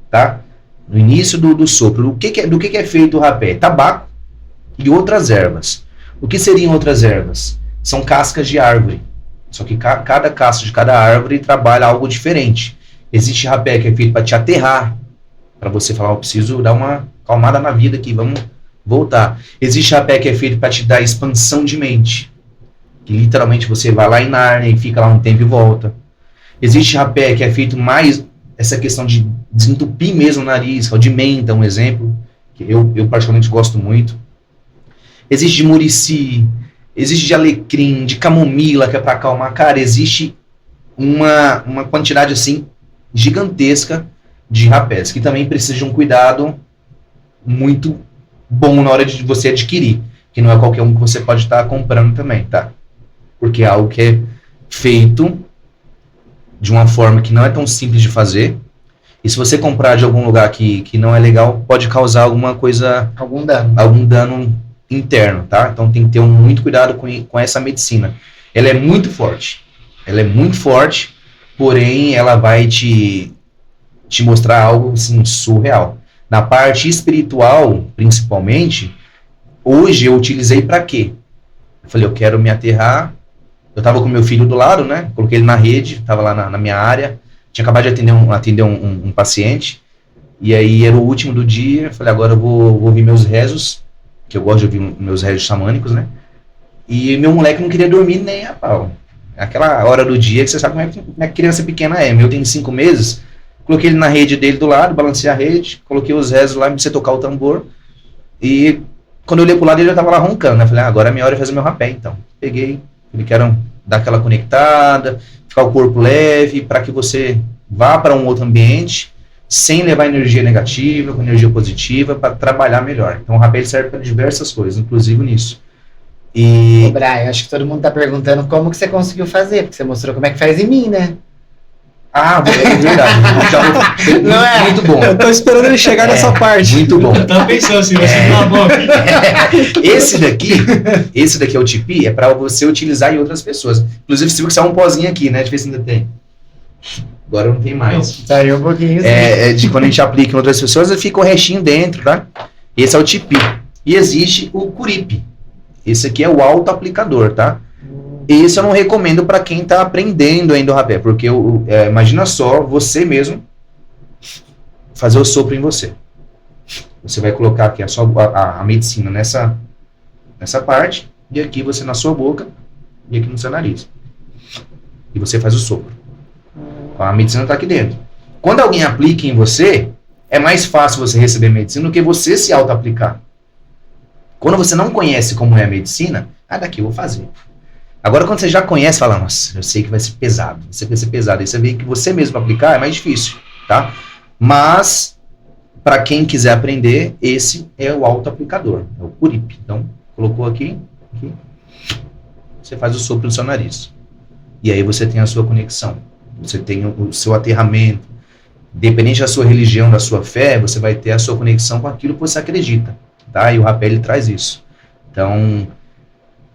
tá? No início do sopro. Do que é feito o rapé? Tabaco e outras ervas. O que seriam outras ervas? São cascas de árvore. Só que cada casca de cada árvore trabalha algo diferente. Existe rapé que é feito para te aterrar, para você falar, eu preciso dar uma calmada na vida aqui, vamos voltar. Existe rapé que é feito para te dar expansão de mente, que literalmente você vai lá em Nárnia e fica lá um tempo e volta. Existe rapé que é feito mais essa questão de desentupir mesmo o nariz, que é o de menta, um exemplo, que eu particularmente gosto muito. Existe de murici, existe de alecrim, de camomila, que é para acalmar. Cara, existe uma quantidade assim gigantesca de rapés, que também precisa de um cuidado muito bom na hora de você adquirir, que não é qualquer um que você pode estar comprando também, tá? Porque é algo que é feito de uma forma que não é tão simples de fazer, e se você comprar de algum lugar que não é legal, pode causar alguma coisa, algum dano interno, tá? Então tem que ter muito cuidado com essa medicina. Ela é muito forte, porém ela vai te mostrar algo assim, surreal. Na parte espiritual, principalmente, hoje eu utilizei para quê? Eu falei, eu quero me aterrar. Eu estava com meu filho do lado, né? Coloquei ele na rede, estava lá na minha área. Tinha acabado de atender um paciente. E aí era o último do dia. Eu falei, agora eu vou ouvir meus rezos, que eu gosto de ouvir meus rezos xamânicos, né? E meu moleque não queria dormir nem a pau. Aquela hora do dia que você sabe como é que criança pequena é. Eu tenho 5 meses. Coloquei ele na rede dele do lado, balancei a rede, coloquei os rezos lá, comecei a tocar o tambor. E quando eu olhei pro lado, ele já tava lá roncando, né? Falei, agora é minha hora de fazer meu rapé, então. Peguei, ele quer dar aquela conectada, ficar o corpo leve, para que você vá para um outro ambiente, sem levar energia negativa, com energia positiva, para trabalhar melhor. Então o rapé ele serve para diversas coisas, inclusive nisso. E... Ô, Brian, acho que todo mundo tá perguntando como que você conseguiu fazer, porque você mostrou como é que faz em mim, né? Ah, é verdade. Não é? Muito bom. Eu tô esperando ele chegar nessa parte. Muito bom. Eu tava pensando assim, vai ser uma boa. Esse daqui é o Tipi, é para você utilizar em outras pessoas. Inclusive, se você é um pozinho aqui, né? Deixa eu ver se ainda tem. Agora não tem mais. Saiu um pouquinho. De quando a gente aplica em outras pessoas, fica o restinho dentro, tá? Esse é o Tipi. E existe o Curipe. Esse aqui é o auto-aplicador, tá? Esse eu não recomendo para quem está aprendendo ainda o rapé, porque imagina só você mesmo fazer o sopro em você. Você vai colocar aqui a medicina nessa parte, e aqui você na sua boca, e aqui no seu nariz. E você faz o sopro. A medicina está aqui dentro. Quando alguém aplica em você, é mais fácil você receber medicina do que você se auto-aplicar. Quando você não conhece como é a medicina, daqui eu vou fazer. Agora, quando você já conhece, fala, nossa, eu sei que vai ser pesado. Você vai ser pesado. Aí você vê que você mesmo aplicar é mais difícil, tá? Mas, para quem quiser aprender, esse é o auto-aplicador. É o Curipe. Então, colocou aqui. Você faz o sopro no seu nariz. E aí você tem a sua conexão. Você tem o seu aterramento. Independente da sua religião, da sua fé, você vai ter a sua conexão com aquilo que você acredita, tá? E o rapé, ele traz isso. Então...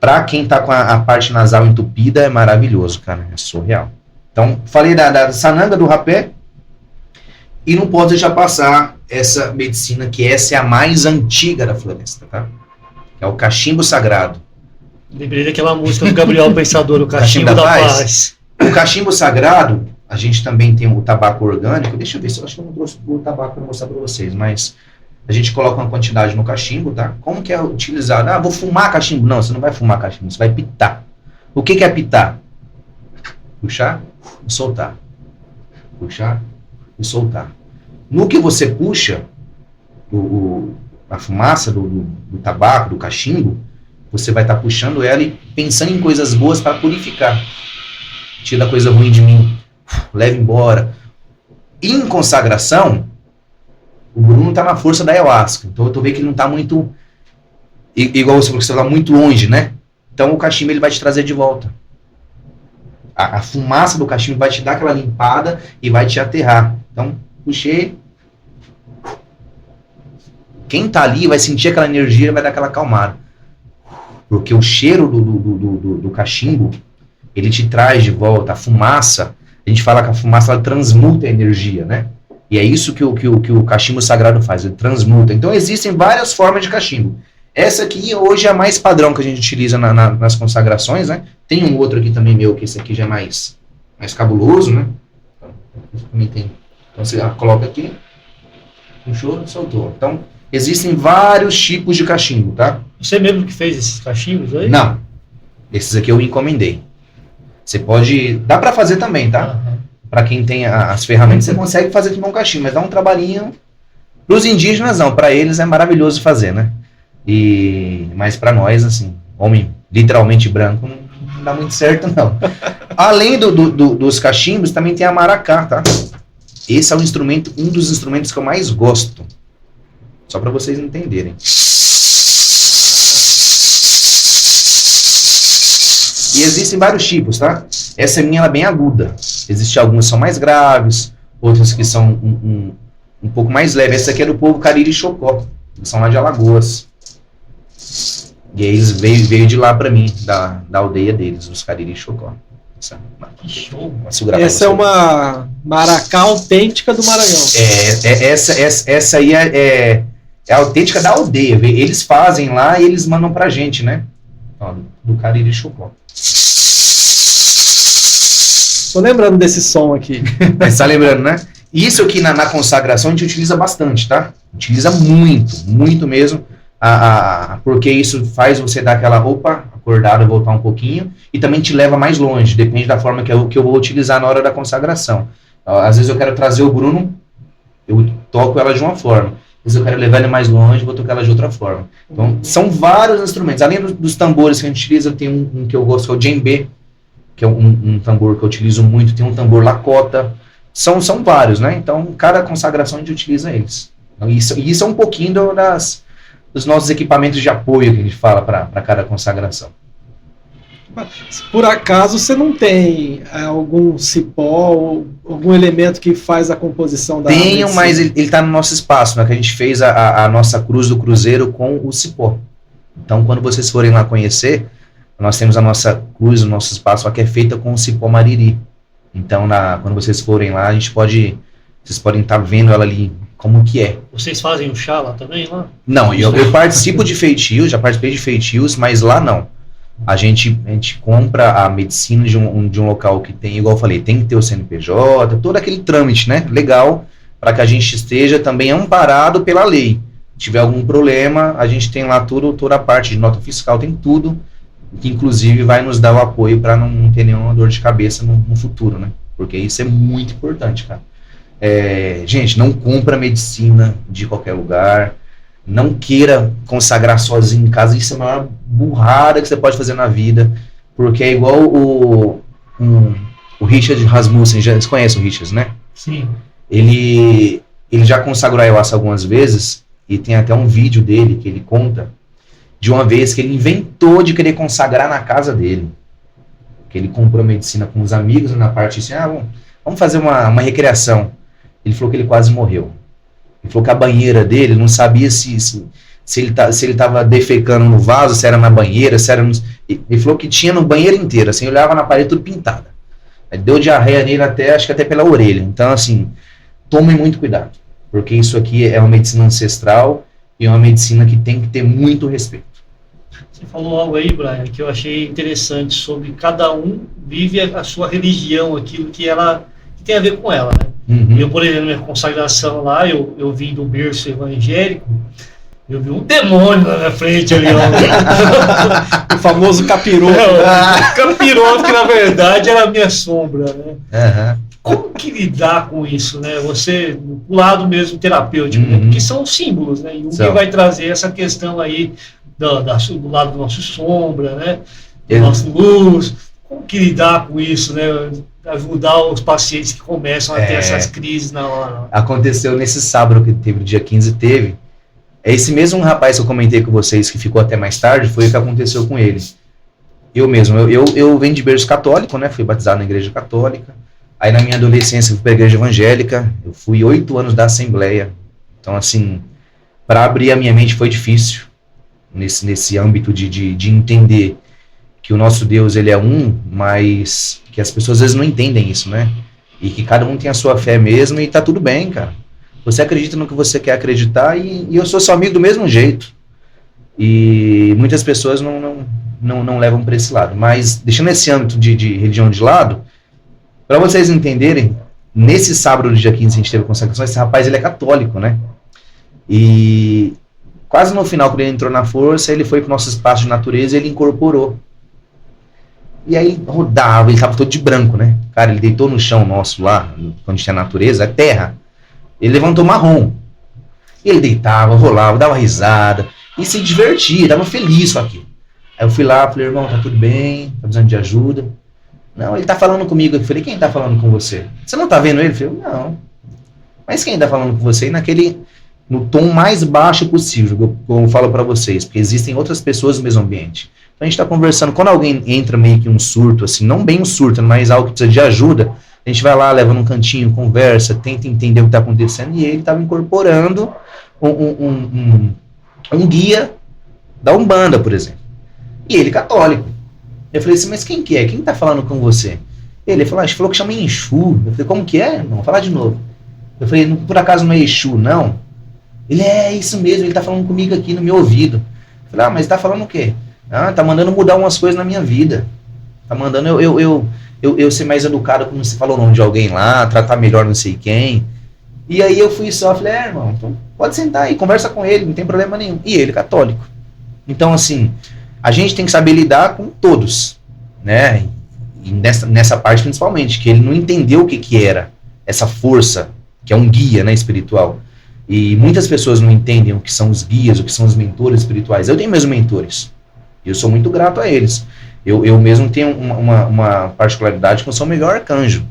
Pra quem tá com a parte nasal entupida, é maravilhoso, cara. É surreal. Então, falei da sananga, do rapé. E não posso deixar passar essa medicina, que essa é a mais antiga da floresta, tá? É o cachimbo sagrado. Lembrei daquela música do Gabriel Pensador, o Cachimbo da Paz. O cachimbo sagrado, a gente também tem o tabaco orgânico. Deixa eu ver se eu acho que eu não trouxe o tabaco para mostrar para vocês, mas... A gente coloca uma quantidade no cachimbo, tá? Como que é utilizado? Vou fumar cachimbo. Não, você não vai fumar cachimbo, você vai pitar. O que é pitar? Puxar e soltar. Puxar e soltar. No que você puxa a fumaça do tabaco, do cachimbo, você vai estar puxando ela e pensando em coisas boas para purificar. Tira a coisa ruim de mim, leva embora. Em consagração, o Bruno tá na força da ayahuasca. Então eu tô vendo que ele não tá muito... Igual você falou que você tá muito longe, né? Então o cachimbo ele vai te trazer de volta. A fumaça do cachimbo vai te dar aquela limpada e vai te aterrar. Então, puxei. Quem tá ali vai sentir aquela energia e vai dar aquela acalmada. Porque o cheiro do cachimbo, ele te traz de volta. A fumaça, a gente fala que a fumaça ela transmuta a energia, né? E é isso que o cachimbo sagrado faz, ele transmuta. Então existem várias formas de cachimbo. Essa aqui hoje é a mais padrão que a gente utiliza nas consagrações, né? Tem um outro aqui também meu, que esse aqui já é mais cabuloso, né? Também tem. Então você coloca aqui, puxou, soltou. Então existem vários tipos de cachimbo, tá? Você mesmo que fez esses cachimbos aí? Não. Esses aqui eu encomendei. Você pode... Dá pra fazer também, tá? para quem tem as ferramentas, você consegue fazer com um cachimbo, mas dá um trabalhinho. Para os indígenas não, para eles é maravilhoso fazer, né? Mas para nós, assim, homem literalmente branco, não dá muito certo, não. Além dos cachimbos, também tem a maracá, tá? Esse é um dos instrumentos que eu mais gosto. Só para vocês entenderem. E existem vários tipos, tá? Essa minha, ela é bem aguda. Existem algumas que são mais graves, outras que são um pouco mais leves. Essa aqui é do povo Cariri Chocó. Eles são lá de Alagoas. E aí eles veio de lá pra mim, da aldeia deles, os Cariri Chocó. Essa é uma maracá autêntica do Maranhão. Essa aí é a autêntica da aldeia. Eles fazem lá e eles mandam pra gente, né? Ó, do Cariri Chocó. Tô lembrando desse som aqui. Você tá lembrando, né? Isso aqui na consagração a gente utiliza bastante, tá? Utiliza muito mesmo. Porque isso faz você dar aquela acordada, voltar um pouquinho, e também te leva mais longe, depende da forma que eu vou utilizar na hora da consagração. Às vezes eu quero trazer o Bruno, eu toco ela de uma forma. Às vezes eu quero levar ele mais longe, vou tocar ela de outra forma. Então, são vários instrumentos. Além dos tambores que a gente utiliza, tem um que eu gosto, que é o djembe, que é um tambor que eu utilizo muito, tem um tambor lakota. São vários, né? Então, cada consagração a gente utiliza eles. Então, isso é um pouquinho dos nossos equipamentos de apoio que a gente fala para cada consagração. Por acaso você não tem algum cipó ou algum elemento que faz a composição da Tenho, árvore? mas ele está no nosso espaço, né? Que a gente fez a nossa cruz do cruzeiro com o cipó. Então, quando vocês forem lá conhecer, nós temos a nossa cruz, o nosso espaço que é feita com o cipó mariri. Então, quando vocês forem lá, vocês podem estar vendo ela ali como que é. Vocês fazem o chá lá também, lá? Não, eu participo de feitios, já participei de feitios, mas lá não. A gente compra a medicina de um local que tem, igual eu falei, tem que ter o CNPJ, todo aquele trâmite, né, legal, para que a gente esteja também amparado pela lei. Se tiver algum problema, a gente tem lá toda a parte de nota fiscal, tem tudo, que inclusive vai nos dar o apoio para não ter nenhuma dor de cabeça no futuro, né, porque isso é muito importante, cara. Gente, não compra medicina de qualquer lugar, não queira consagrar sozinho em casa, isso é a maior burrada que você pode fazer na vida, porque é igual o Richard Rasmussen, vocês conhecem o Richard, né? Sim. Ele já consagrou a ayahuasca algumas vezes, e tem até um vídeo dele que ele conta de uma vez que ele inventou de querer consagrar na casa dele, que ele comprou medicina com os amigos, na parte assim, vamos fazer uma recreação. Ele falou que ele quase morreu. Ele falou que a banheira dele, não sabia se ele estava defecando no vaso, se era na banheira, se era no... Ele falou que tinha no banheiro inteiro, assim, olhava na parede tudo pintada. Aí deu diarreia nele acho que até pela orelha. Então, assim, tomem muito cuidado, porque isso aqui é uma medicina ancestral e é uma medicina que tem que ter muito respeito. Você falou algo aí, Brian, que eu achei interessante, sobre cada um vive a sua religião, aquilo que tem a ver com ela, né? Uhum. Eu, por exemplo, na minha consagração lá, eu vim do berço evangélico, eu vi um demônio na minha frente ali, ó. O famoso capiroto. Capiroto, que na verdade era a minha sombra, né? Uhum. Como que lidar com isso, né? Você, o lado mesmo terapêutico, né? Porque são símbolos, né? E o que vai trazer essa questão aí do lado do nosso sombra, né? Do nosso luz. Como que lidar com isso, né? Ajudar os pacientes que começam a ter essas crises na hora. Aconteceu nesse sábado que teve, no dia 15 teve. Esse mesmo rapaz que eu comentei com vocês, que ficou até mais tarde, foi o que aconteceu com ele. Eu mesmo, eu venho de berço católico, né? Fui batizado na igreja católica. Aí na minha adolescência fui para a igreja evangélica. Eu fui 8 anos da Assembleia. Então, assim, para abrir a minha mente foi difícil. Nesse âmbito de entender que o nosso Deus, ele é um, mas que as pessoas às vezes não entendem isso, né? E que cada um tem a sua fé mesmo e tá tudo bem, cara. Você acredita no que você quer acreditar e eu sou seu amigo do mesmo jeito. E muitas pessoas não levam para esse lado. Mas, deixando esse âmbito de religião de lado, para vocês entenderem, nesse sábado do dia 15 a gente teve a consagração, esse rapaz, ele é católico, né? E quase no final, quando ele entrou na força, ele foi para o nosso espaço de natureza e ele incorporou. E aí rodava, ele tava todo de branco, né? Cara, ele deitou no chão nosso lá, quando tinha natureza, é terra. Ele levantou marrom. E ele deitava, rolava, dava risada, e se divertia, tava feliz com aquilo. Aí eu fui lá, falei, irmão, tá tudo bem? Tá precisando de ajuda? Não, ele tá falando comigo. Eu falei, quem tá falando com você? Você não tá vendo ele? Eu falei, não. Mas quem tá falando com você? E no tom mais baixo possível, como eu falo pra vocês, porque existem outras pessoas no mesmo ambiente. Então a gente tá conversando, quando alguém entra meio que um surto, assim, não bem um surto, mas algo que precisa de ajuda, a gente vai lá, leva num cantinho, conversa, tenta entender o que tá acontecendo, e ele tava incorporando um guia da Umbanda, por exemplo. E ele católico. Eu falei assim, mas quem que é? Quem tá falando com você? Ele falou, acho que falou que chama Exu. Eu falei, como que é? Não, vou falar de novo. Eu falei, por acaso não é Exu, não? Ele, isso mesmo, ele tá falando comigo aqui no meu ouvido. Eu falei, mas tá falando o quê? Tá mandando mudar umas coisas na minha vida. Tá mandando eu ser mais educado, como você falou o nome de alguém lá, tratar melhor não sei quem. E aí eu fui só, falei, irmão, então pode sentar aí, conversa com ele, não tem problema nenhum. E ele católico. Então, assim, a gente tem que saber lidar com todos, né? E nessa parte principalmente, que ele não entendeu o que era essa força, que é um guia, né, espiritual. E muitas pessoas não entendem o que são os guias, o que são os mentores espirituais. Eu tenho meus mentores. E eu sou muito grato a eles. Eu mesmo tenho uma particularidade que eu sou o melhor arcanjo.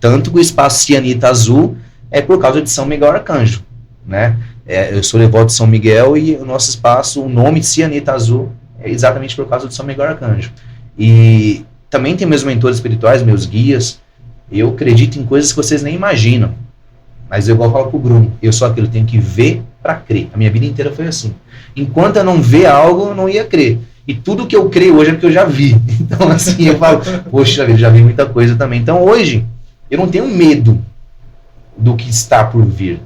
Tanto que o espaço Cianita Azul é por causa de São Miguel Arcanjo, né? Eu sou devoto de São Miguel e o nosso espaço, o nome de Cianita Azul, é exatamente por causa de São Miguel Arcanjo. E também tem meus mentores espirituais, meus guias. Eu acredito em coisas que vocês nem imaginam. Mas eu igual falo pro Bruno, eu sou aquilo, tenho que ver para crer. A minha vida inteira foi assim. Enquanto eu não ver algo, eu não ia crer. E tudo que eu creio hoje é porque eu já vi. Então, assim, eu falo, poxa, eu já vi muita coisa também. Então, hoje, eu não tenho medo do que está por vir.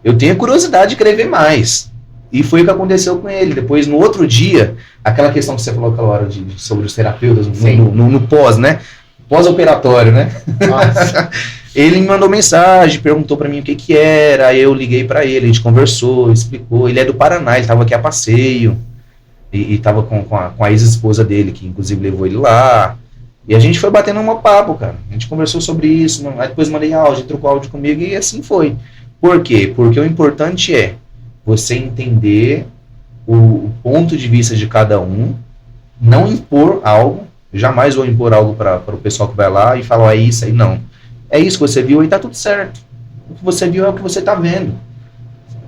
Eu tenho a curiosidade de querer ver mais. E foi o que aconteceu com ele. Depois, no outro dia, aquela questão que você falou aquela hora sobre os terapeutas, no pós, né? Pós-operatório, né? Nossa. Ele me mandou mensagem, perguntou pra mim o que era, aí eu liguei pra ele, a gente conversou, explicou. Ele é do Paraná, ele tava aqui a passeio, e tava com a ex-esposa dele, que inclusive levou ele lá. E a gente foi batendo um papo, cara. A gente conversou sobre isso, aí depois mandei áudio, trocou áudio comigo e assim foi. Por quê? Porque o importante é você entender o ponto de vista de cada um, não impor algo, jamais vou impor algo para o pessoal que vai lá e falar, é isso aí, não. É isso que você viu e tá tudo certo. O que você viu é o que você tá vendo.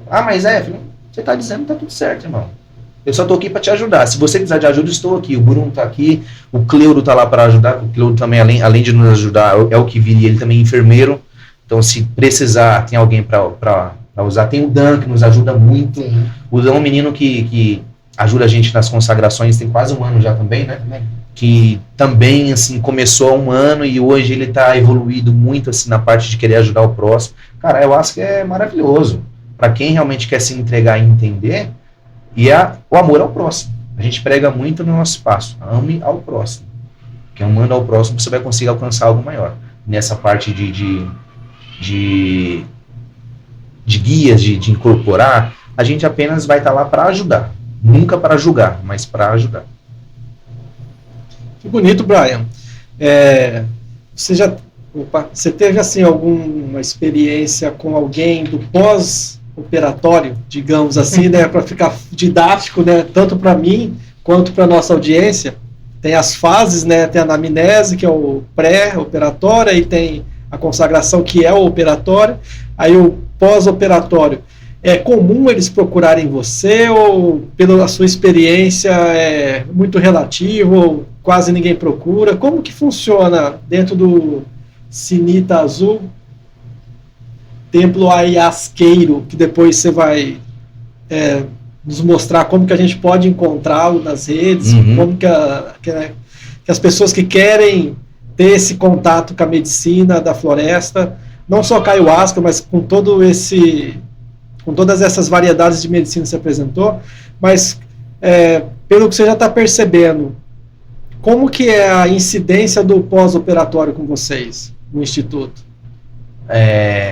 Mas você tá dizendo que tá tudo certo, irmão. Eu só tô aqui para te ajudar. Se você precisar de ajuda, estou aqui. O Bruno tá aqui, o Cleudo tá lá para ajudar. O Cleudo também, além de nos ajudar, é o que viria, ele também é enfermeiro. Então, se precisar, tem alguém para usar. Tem o Dan, que nos ajuda muito. Sim. O Dan é um menino que ajuda a gente nas consagrações, tem quase um ano já também, né? Que também, assim, começou há um ano e hoje ele tá evoluído muito, assim, na parte de querer ajudar o próximo. Cara, eu acho que é maravilhoso. Para quem realmente quer se entregar e entender, e o amor ao próximo. A gente prega muito no nosso espaço. Ame ao próximo. Porque amando ao próximo, você vai conseguir alcançar algo maior. Nessa parte de guias, de incorporar, a gente apenas vai estar lá para ajudar. Nunca para julgar, mas para ajudar. Que bonito, Brian. Você teve assim alguma experiência com alguém do pós-operatório, digamos assim, né, para ficar didático, né, tanto para mim quanto para nossa audiência? Tem as fases, né? Tem a anamnese, que é o pré-operatório, aí tem a consagração, que é o operatório, aí o pós-operatório. É comum eles procurarem você, ou pela sua experiência é muito relativo, ou quase ninguém procura? Como que funciona dentro do Cianita Azul, Templo Ayahuasqueiro, que depois você vai nos mostrar como que a gente pode encontrá-lo nas redes, como que as pessoas que querem ter esse contato com a medicina da floresta, não só com a ayahuasca, mas com todas essas variedades de medicina que você apresentou, mas pelo que você já está percebendo, como que é a incidência do pós-operatório com vocês no Instituto?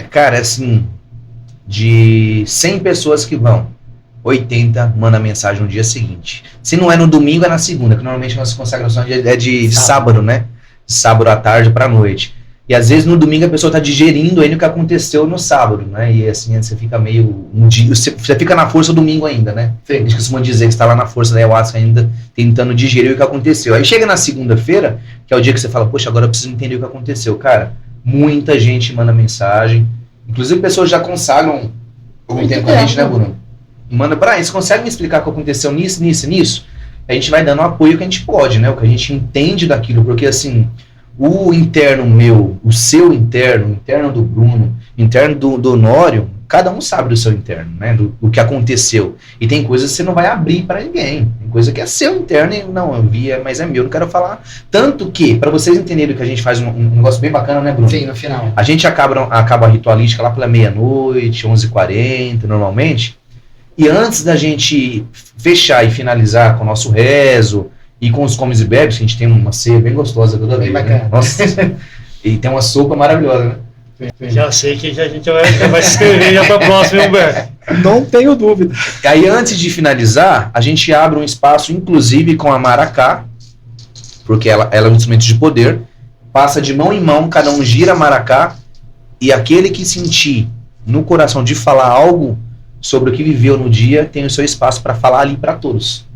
Cara, assim, de 100 pessoas que vão, 80 manda mensagem no dia seguinte. Se não é no domingo, é na segunda, que normalmente nossa consagração é de sábado, né? Sábado à tarde para noite. E às vezes no domingo a pessoa está digerindo ainda o que aconteceu no sábado, né? E assim você fica meio você fica na força domingo ainda, né? A gente costuma dizer que está lá na força da ayahuasca ainda tentando digerir o que aconteceu. Aí chega na segunda-feira, que é o dia que você fala, poxa, agora eu preciso entender o que aconteceu. Cara, muita gente manda mensagem, inclusive pessoas já consagram algum tempo com a gente, né, Bruno? Manda para aí, você consegue me explicar o que aconteceu nisso? A gente vai dando o apoio que a gente pode, né? O que a gente entende daquilo, porque assim, o interno meu, o seu interno, o interno do Bruno, o interno do Honório, cada um sabe do seu interno, né? Do que aconteceu. E tem coisas que você não vai abrir para ninguém. Tem coisa que é seu interno e não, eu vi, mas é meu, não quero falar. Tanto que, para vocês entenderem que a gente faz um negócio bem bacana, né, Bruno? Sim, no final. A gente acaba a ritualística lá pela meia-noite, 11h40, normalmente. E antes da gente fechar e finalizar com o nosso rezo e com os comes e bebes, que a gente tem uma ceia bem gostosa toda vez. Bem bacana. Né? Nossa, e tem uma sopa maravilhosa, né? Já sei que a gente vai se inscrever já para a próxima, Humberto. Não tenho dúvida. Aí antes de finalizar, a gente abre um espaço, inclusive com a maracá, porque ela é um instrumento de poder, passa de mão em mão, cada um gira a maracá, e aquele que sentir no coração de falar algo sobre o que viveu no dia, tem o seu espaço para falar ali para todos.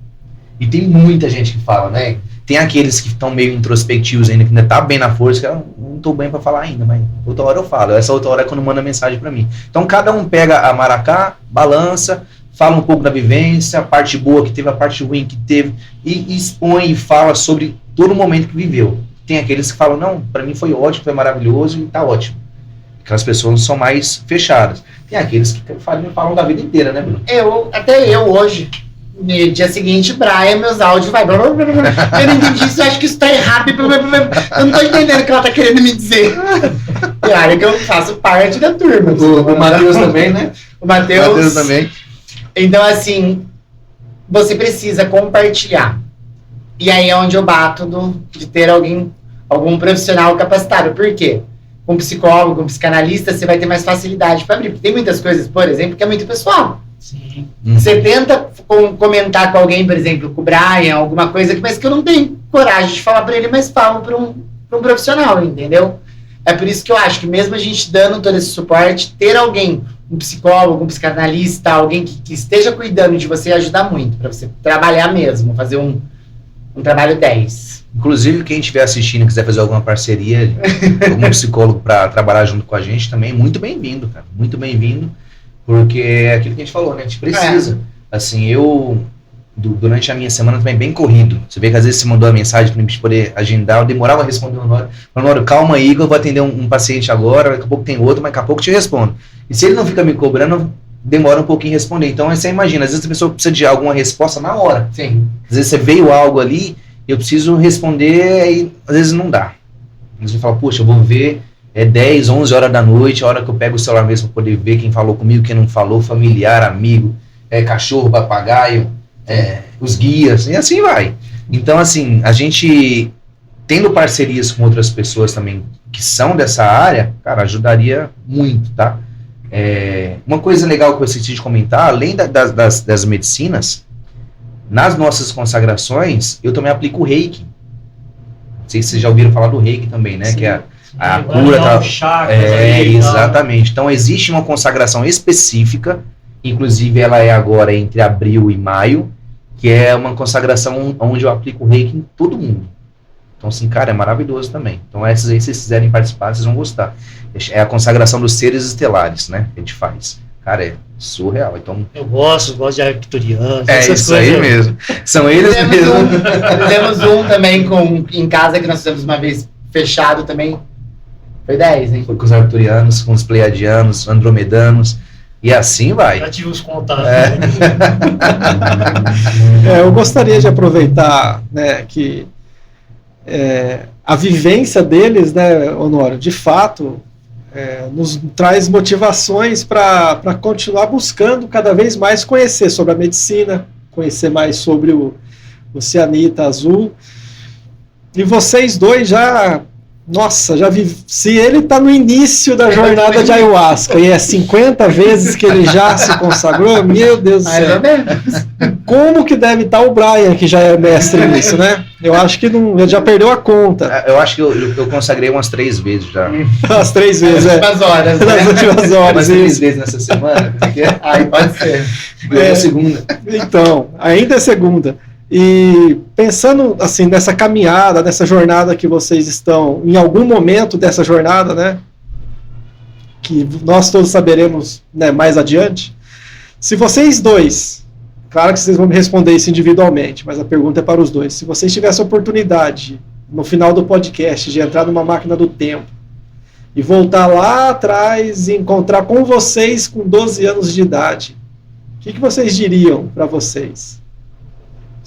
E tem muita gente que fala, né? Tem aqueles que estão meio introspectivos ainda, que ainda tá bem na força, que eu não tô bem para falar ainda, mas outra hora eu falo. Essa outra hora é quando manda mensagem para mim. Então cada um pega a maracá, balança, fala um pouco da vivência, a parte boa que teve, a parte ruim que teve, e expõe e fala sobre todo o momento que viveu. Tem aqueles que falam, não, para mim foi ótimo, foi maravilhoso e tá ótimo. Aquelas pessoas são mais fechadas. Tem aqueles que falam da vida inteira, né, Bruno? Até eu hoje, no dia seguinte, Brian, meus áudios vai. Eu não entendi isso, eu acho que isso tá errado. Eu não tô entendendo o que ela tá querendo me dizer. E olha que eu faço parte da turma. O Matheus também, né? O Matheus também. Então, assim, você precisa compartilhar. E aí é onde eu bato de ter algum profissional capacitado. Por quê? Com um psicólogo, com um psicanalista, você vai ter mais facilidade para abrir. Porque tem muitas coisas, por exemplo, que é muito pessoal. Sim. Você tenta comentar com alguém, por exemplo, com o Brian, alguma coisa, mas que eu não tenho coragem de falar para ele, mas falo para um profissional, entendeu? É por isso que eu acho que mesmo a gente dando todo esse suporte, ter alguém, um psicólogo, um psicanalista, alguém que esteja cuidando de você, ajuda muito, para você trabalhar mesmo, fazer um trabalho 10. Inclusive, quem estiver assistindo e quiser fazer alguma parceria, algum psicólogo para trabalhar junto com a gente também, muito bem-vindo, cara. Muito bem-vindo, porque é aquilo que a gente falou, né? A gente precisa. Assim, durante a minha semana também bem corrido. Você vê que às vezes você mandou a mensagem para gente poder agendar, eu demorava a responder o Honório, calma aí que eu vou atender um paciente agora, daqui a pouco tem outro, mas daqui a pouco eu te respondo. E se ele não fica me cobrando, demora um pouquinho a responder. Então, você imagina, às vezes a pessoa precisa de alguma resposta na hora. Sim. Às vezes você veio algo ali, eu preciso responder e às vezes não dá. Às vezes você fala, poxa, eu vou ver 10, 11 horas da noite, a hora que eu pego o celular mesmo para poder ver quem falou comigo, quem não falou, familiar, amigo, cachorro, papagaio, os guias, e assim vai. Então, assim, a gente tendo parcerias com outras pessoas também que são dessa área, cara, ajudaria muito, tá? Uma coisa legal que eu esqueci de comentar, além das medicinas, nas nossas consagrações, eu também aplico o Reiki. Não sei se vocês já ouviram falar do Reiki também, né? Sim. Que é a cura. Exatamente. Então, existe uma consagração específica, inclusive ela é agora entre abril e maio, que é uma consagração onde eu aplico o Reiki em todo mundo. Então, assim, cara, é maravilhoso também. Então, essas aí, se vocês quiserem participar, vocês vão gostar. É a consagração dos seres estelares, né? Que a gente faz. Cara, é surreal. Então, eu gosto de arcturianos. É isso aí mesmo. São eles mesmo. Temos um também em casa que nós fizemos uma vez fechado também. Foi 10, hein? Foi com os arcturianos, com os pleiadianos, andromedanos. E assim vai. Já tive os contatos. Eu gostaria de aproveitar, né, que a vivência deles, né, Honório, de fato, nos traz motivações para continuar buscando cada vez mais conhecer sobre a medicina, conhecer mais sobre o cianita azul. E vocês dois já Nossa, já vi. Se ele tá no início da jornada de ayahuasca e é 50 vezes que ele já se consagrou, meu Deus do céu. Como que deve estar o Brian, que já é mestre nisso, né? Eu acho que não, ele já perdeu a conta. Eu acho que eu consagrei umas 3 vezes já. As 3 vezes, Nas últimas horas, né? Nas últimas horas. Umas 3 vezes nessa semana. Aí pode ser. É a segunda. Então, ainda é segunda. E pensando assim nessa caminhada, nessa jornada que vocês estão, em algum momento dessa jornada, né, que nós todos saberemos, né, mais adiante, se vocês dois, claro que vocês vão me responder isso individualmente, mas a pergunta é para os dois, se vocês tivessem a oportunidade, no final do podcast, de entrar numa máquina do tempo e voltar lá atrás e encontrar com vocês com 12 anos de idade, o que vocês diriam para vocês?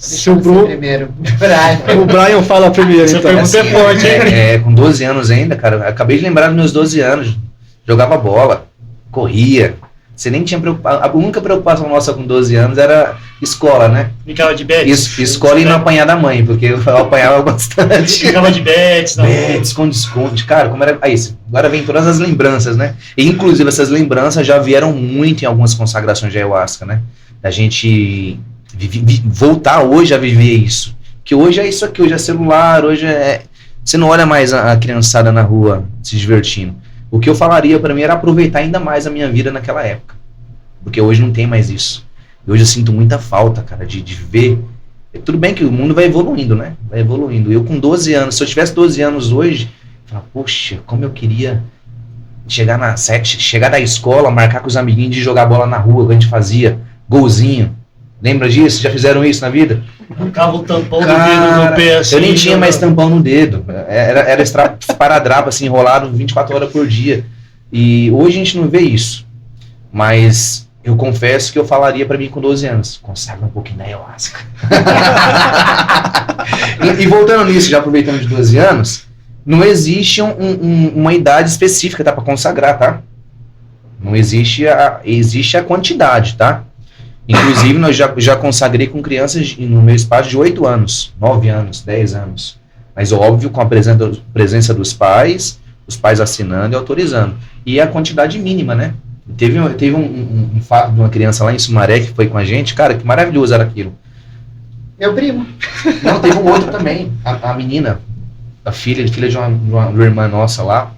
Deixa eu primeiro. O Brian fala primeiro. Essa então. pergunta é forte, hein? Com 12 anos ainda, cara, eu acabei de lembrar dos meus 12 anos. Jogava bola, corria. Você nem tinha preocupação. A única preocupação nossa com 12 anos era escola, né? Brincava de bets. Escola e não apanhar da mãe, porque eu apanhava bastante. Brincava de bets. Esconde-esconde. Cara, como era. Aí, agora vem todas as lembranças, né? E, inclusive, essas lembranças já vieram muito em algumas consagrações de ayahuasca, né? Da gente voltar hoje a viver isso. Que hoje é isso aqui, hoje é celular, hoje é... Você não olha mais a criançada na rua se divertindo. O que eu falaria pra mim era aproveitar ainda mais a minha vida naquela época. Porque hoje não tem mais isso. Hoje eu sinto muita falta, cara, de ver. Tudo bem que o mundo vai evoluindo, né? Vai evoluindo. Eu com 12 anos, se eu tivesse 12 anos hoje, eu falava, poxa, como eu queria chegar da escola, marcar com os amiguinhos de jogar bola na rua, que a gente fazia, golzinho. Lembra disso? Já fizeram isso na vida? Arrancava o tampão do dedo no pé assim. Eu nem tinha mais tampão no dedo. Era esparadrapo assim, enrolado 24 horas por dia. E hoje a gente não vê isso. Mas eu confesso que eu falaria pra mim com 12 anos. Consagra um pouquinho da ayahuasca. e voltando nisso, já aproveitando de 12 anos, não existe uma idade específica, tá? Pra consagrar, tá? Não existe existe a quantidade, tá? Inclusive, eu já consagrei com crianças no meu espaço de 8 anos, 9 anos, 10 anos. Mas, óbvio, com a presença dos pais, os pais assinando e autorizando. E a quantidade mínima, né? Teve um fato de uma criança lá em Sumaré que foi com a gente. Cara, que maravilhoso era aquilo. Meu primo. Não, teve um outro também. A menina, a filha de uma irmã nossa lá,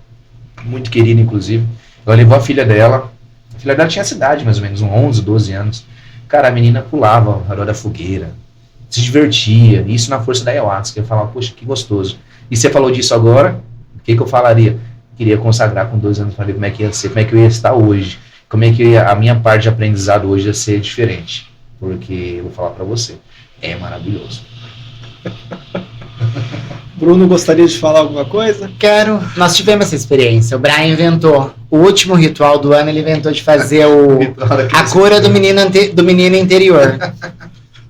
muito querida, inclusive. Ela levou a filha dela. A filha dela tinha essa idade, mais ou menos, uns 11, 12 anos. Cara, a menina pulava ao redor da fogueira, se divertia, isso na força da ayahuasca. Eu falava, poxa, que gostoso. E você falou disso agora, o que eu falaria? Queria consagrar com 12 anos, falei como é que ia ser, como é que eu ia estar hoje, como é que a minha parte de aprendizado hoje ia ser diferente. Porque, eu vou falar pra você, é maravilhoso. Bruno, gostaria de falar alguma coisa? Quero. Nós tivemos essa experiência. O Brian inventou. O último ritual do ano, ele inventou de fazer a cura do menino interior.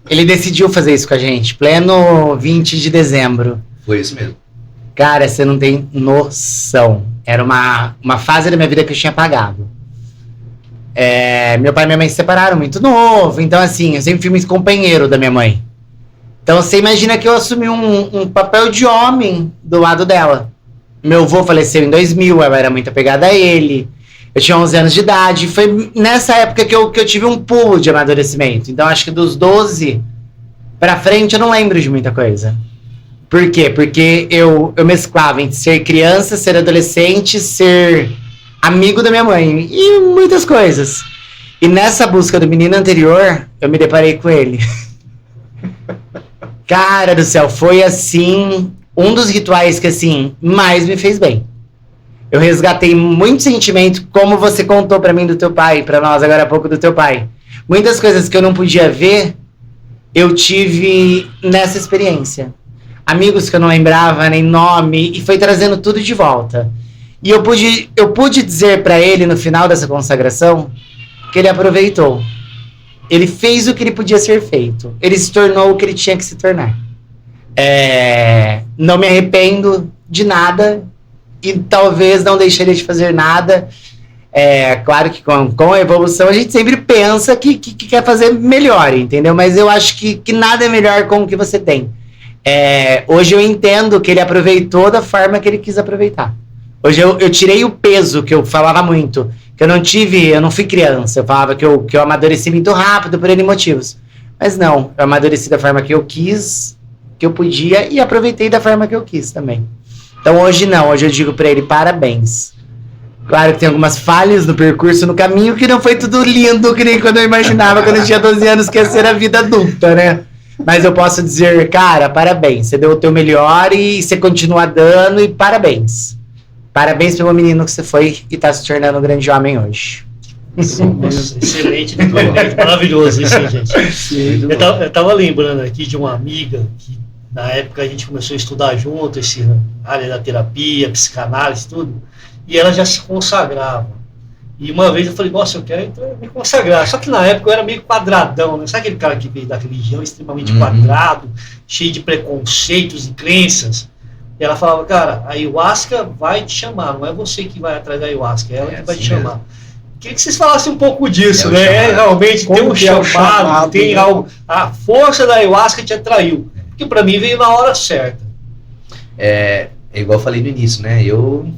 Ele decidiu fazer isso com a gente. Pleno 20 de dezembro. Foi isso mesmo. Cara, você não tem noção. Era uma fase da minha vida que eu tinha apagado. Meu pai e minha mãe se separaram muito novo. Então, assim, eu sempre fui muito companheiro da minha mãe. Então você imagina que eu assumi um papel de homem do lado dela. Meu avô faleceu em 2000, eu era muito apegada a ele. Eu tinha 11 anos de idade. Foi nessa época que eu tive um pulo de amadurecimento. Então acho que dos 12 pra frente eu não lembro de muita coisa. Por quê? Porque eu mesclava entre ser criança, ser adolescente, ser amigo da minha mãe. E muitas coisas. E nessa busca do menino anterior, eu me deparei com ele. Cara do céu, foi assim, um dos rituais que assim, mais me fez bem. Eu resgatei muito sentimento, como você contou pra mim do teu pai, pra nós agora há pouco do teu pai. Muitas coisas que eu não podia ver, eu tive nessa experiência. Amigos que eu não lembrava nem nome, e foi trazendo tudo de volta. E eu pude dizer pra ele no final dessa consagração, que ele aproveitou. Ele fez o que ele podia ser feito. Ele se tornou o que ele tinha que se tornar. Não me arrependo de nada e talvez não deixaria de fazer nada. Claro que com a evolução a gente sempre pensa que quer fazer melhor, entendeu? Mas eu acho que nada é melhor com o que você tem. Hoje eu entendo que ele aproveitou da forma que ele quis aproveitar. Hoje eu tirei o peso que eu falava muito, que eu não fui criança, eu falava que eu amadureci muito rápido por N motivos. Mas não, eu amadureci da forma que eu quis, que eu podia, e aproveitei da forma que eu quis também. Então hoje eu digo pra ele, parabéns. Claro que tem algumas falhas no percurso, no caminho, que não foi tudo lindo, que nem quando eu imaginava quando eu tinha 12 anos que ia ser a vida adulta, né? Mas eu posso dizer, cara, parabéns, você deu o teu melhor e você continua dando, e parabéns. Parabéns pelo menino que você foi e tá se tornando um grande homem hoje. Nossa, excelente depoimento, maravilhoso isso, hein, gente. Sim, Eu tava lembrando aqui de uma amiga que na época a gente começou a estudar junto, esse área da terapia, psicanálise, tudo, e ela já se consagrava. E uma vez eu falei, nossa, eu quero então me consagrar. Só que na época eu era meio quadradão, né? Sabe aquele cara que veio da religião extremamente quadrado, cheio de preconceitos e crenças? E ela falava, cara, a ayahuasca vai te chamar, não é você que vai atrás da ayahuasca, é ela que vai te chamar. Queria que vocês falassem um pouco disso, né? Realmente tem um chamado, tem algo. A força da ayahuasca te atraiu. Porque pra mim veio na hora certa. É igual eu falei no início, né?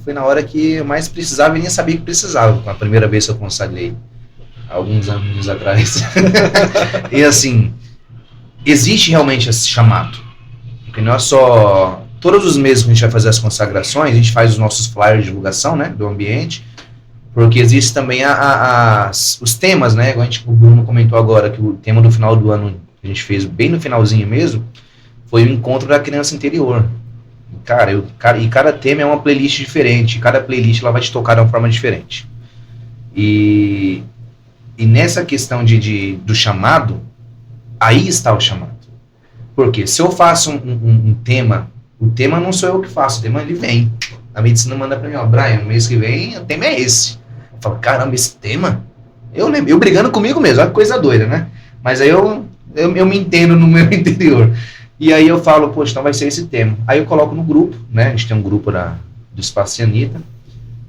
Foi na hora que eu mais precisava e nem sabia que precisava. A primeira vez que eu consagrei, alguns anos atrás. E assim, existe realmente esse chamado. Porque não é só... Todos os meses que a gente vai fazer as consagrações, a gente faz os nossos flyers de divulgação, né? Do ambiente. Porque existe também os temas, né? O Bruno comentou agora que o tema do final do ano que a gente fez bem no finalzinho mesmo foi o encontro da criança interior. E cada tema é uma playlist diferente. Cada playlist ela vai te tocar de uma forma diferente. E nessa questão do chamado, aí está o chamado. Porque se eu faço um tema, o tema não sou eu que faço, o tema ele vem. A medicina manda pra mim, ó, Brian, no mês que vem o tema é esse. Eu falo, caramba, esse tema? Eu brigando comigo mesmo, olha que coisa doida, né? Mas aí eu me entendo no meu interior. E aí eu falo, poxa, então vai ser esse tema. Aí eu coloco no grupo, né? A gente tem um grupo do Espaço Cianita.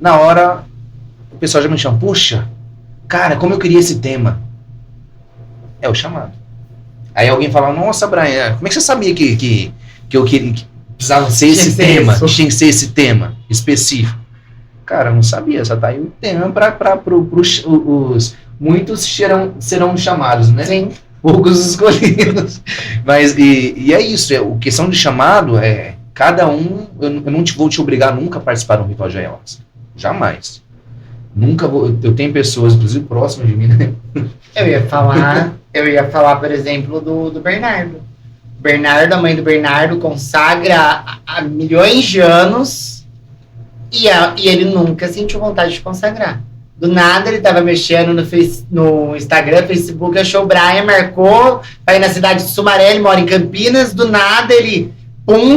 Na hora, o pessoal já me chama, poxa, cara, como eu queria esse tema. É o chamado. Aí alguém fala, nossa, Brian, como é que você sabia que eu queria... Que precisava ser esse tema, tinha que ser esse tema específico. Cara, eu não sabia, só tá aí o tema muitos serão chamados, né? Sim. Poucos escolhidos. Mas, e é isso, a questão de chamado é, cada um, eu não vou te obrigar nunca a participar de um ritual de ayahuasca. Jamais. Nunca vou, eu tenho pessoas, inclusive, próximas de mim, né? Eu ia falar, por exemplo, do Bernardo. A mãe do Bernardo, consagra há milhões de anos e ele nunca sentiu vontade de consagrar. Do nada ele estava mexendo no Instagram, Facebook, achou o Brian, marcou, vai na cidade de Sumaré, ele mora em Campinas, do nada ele,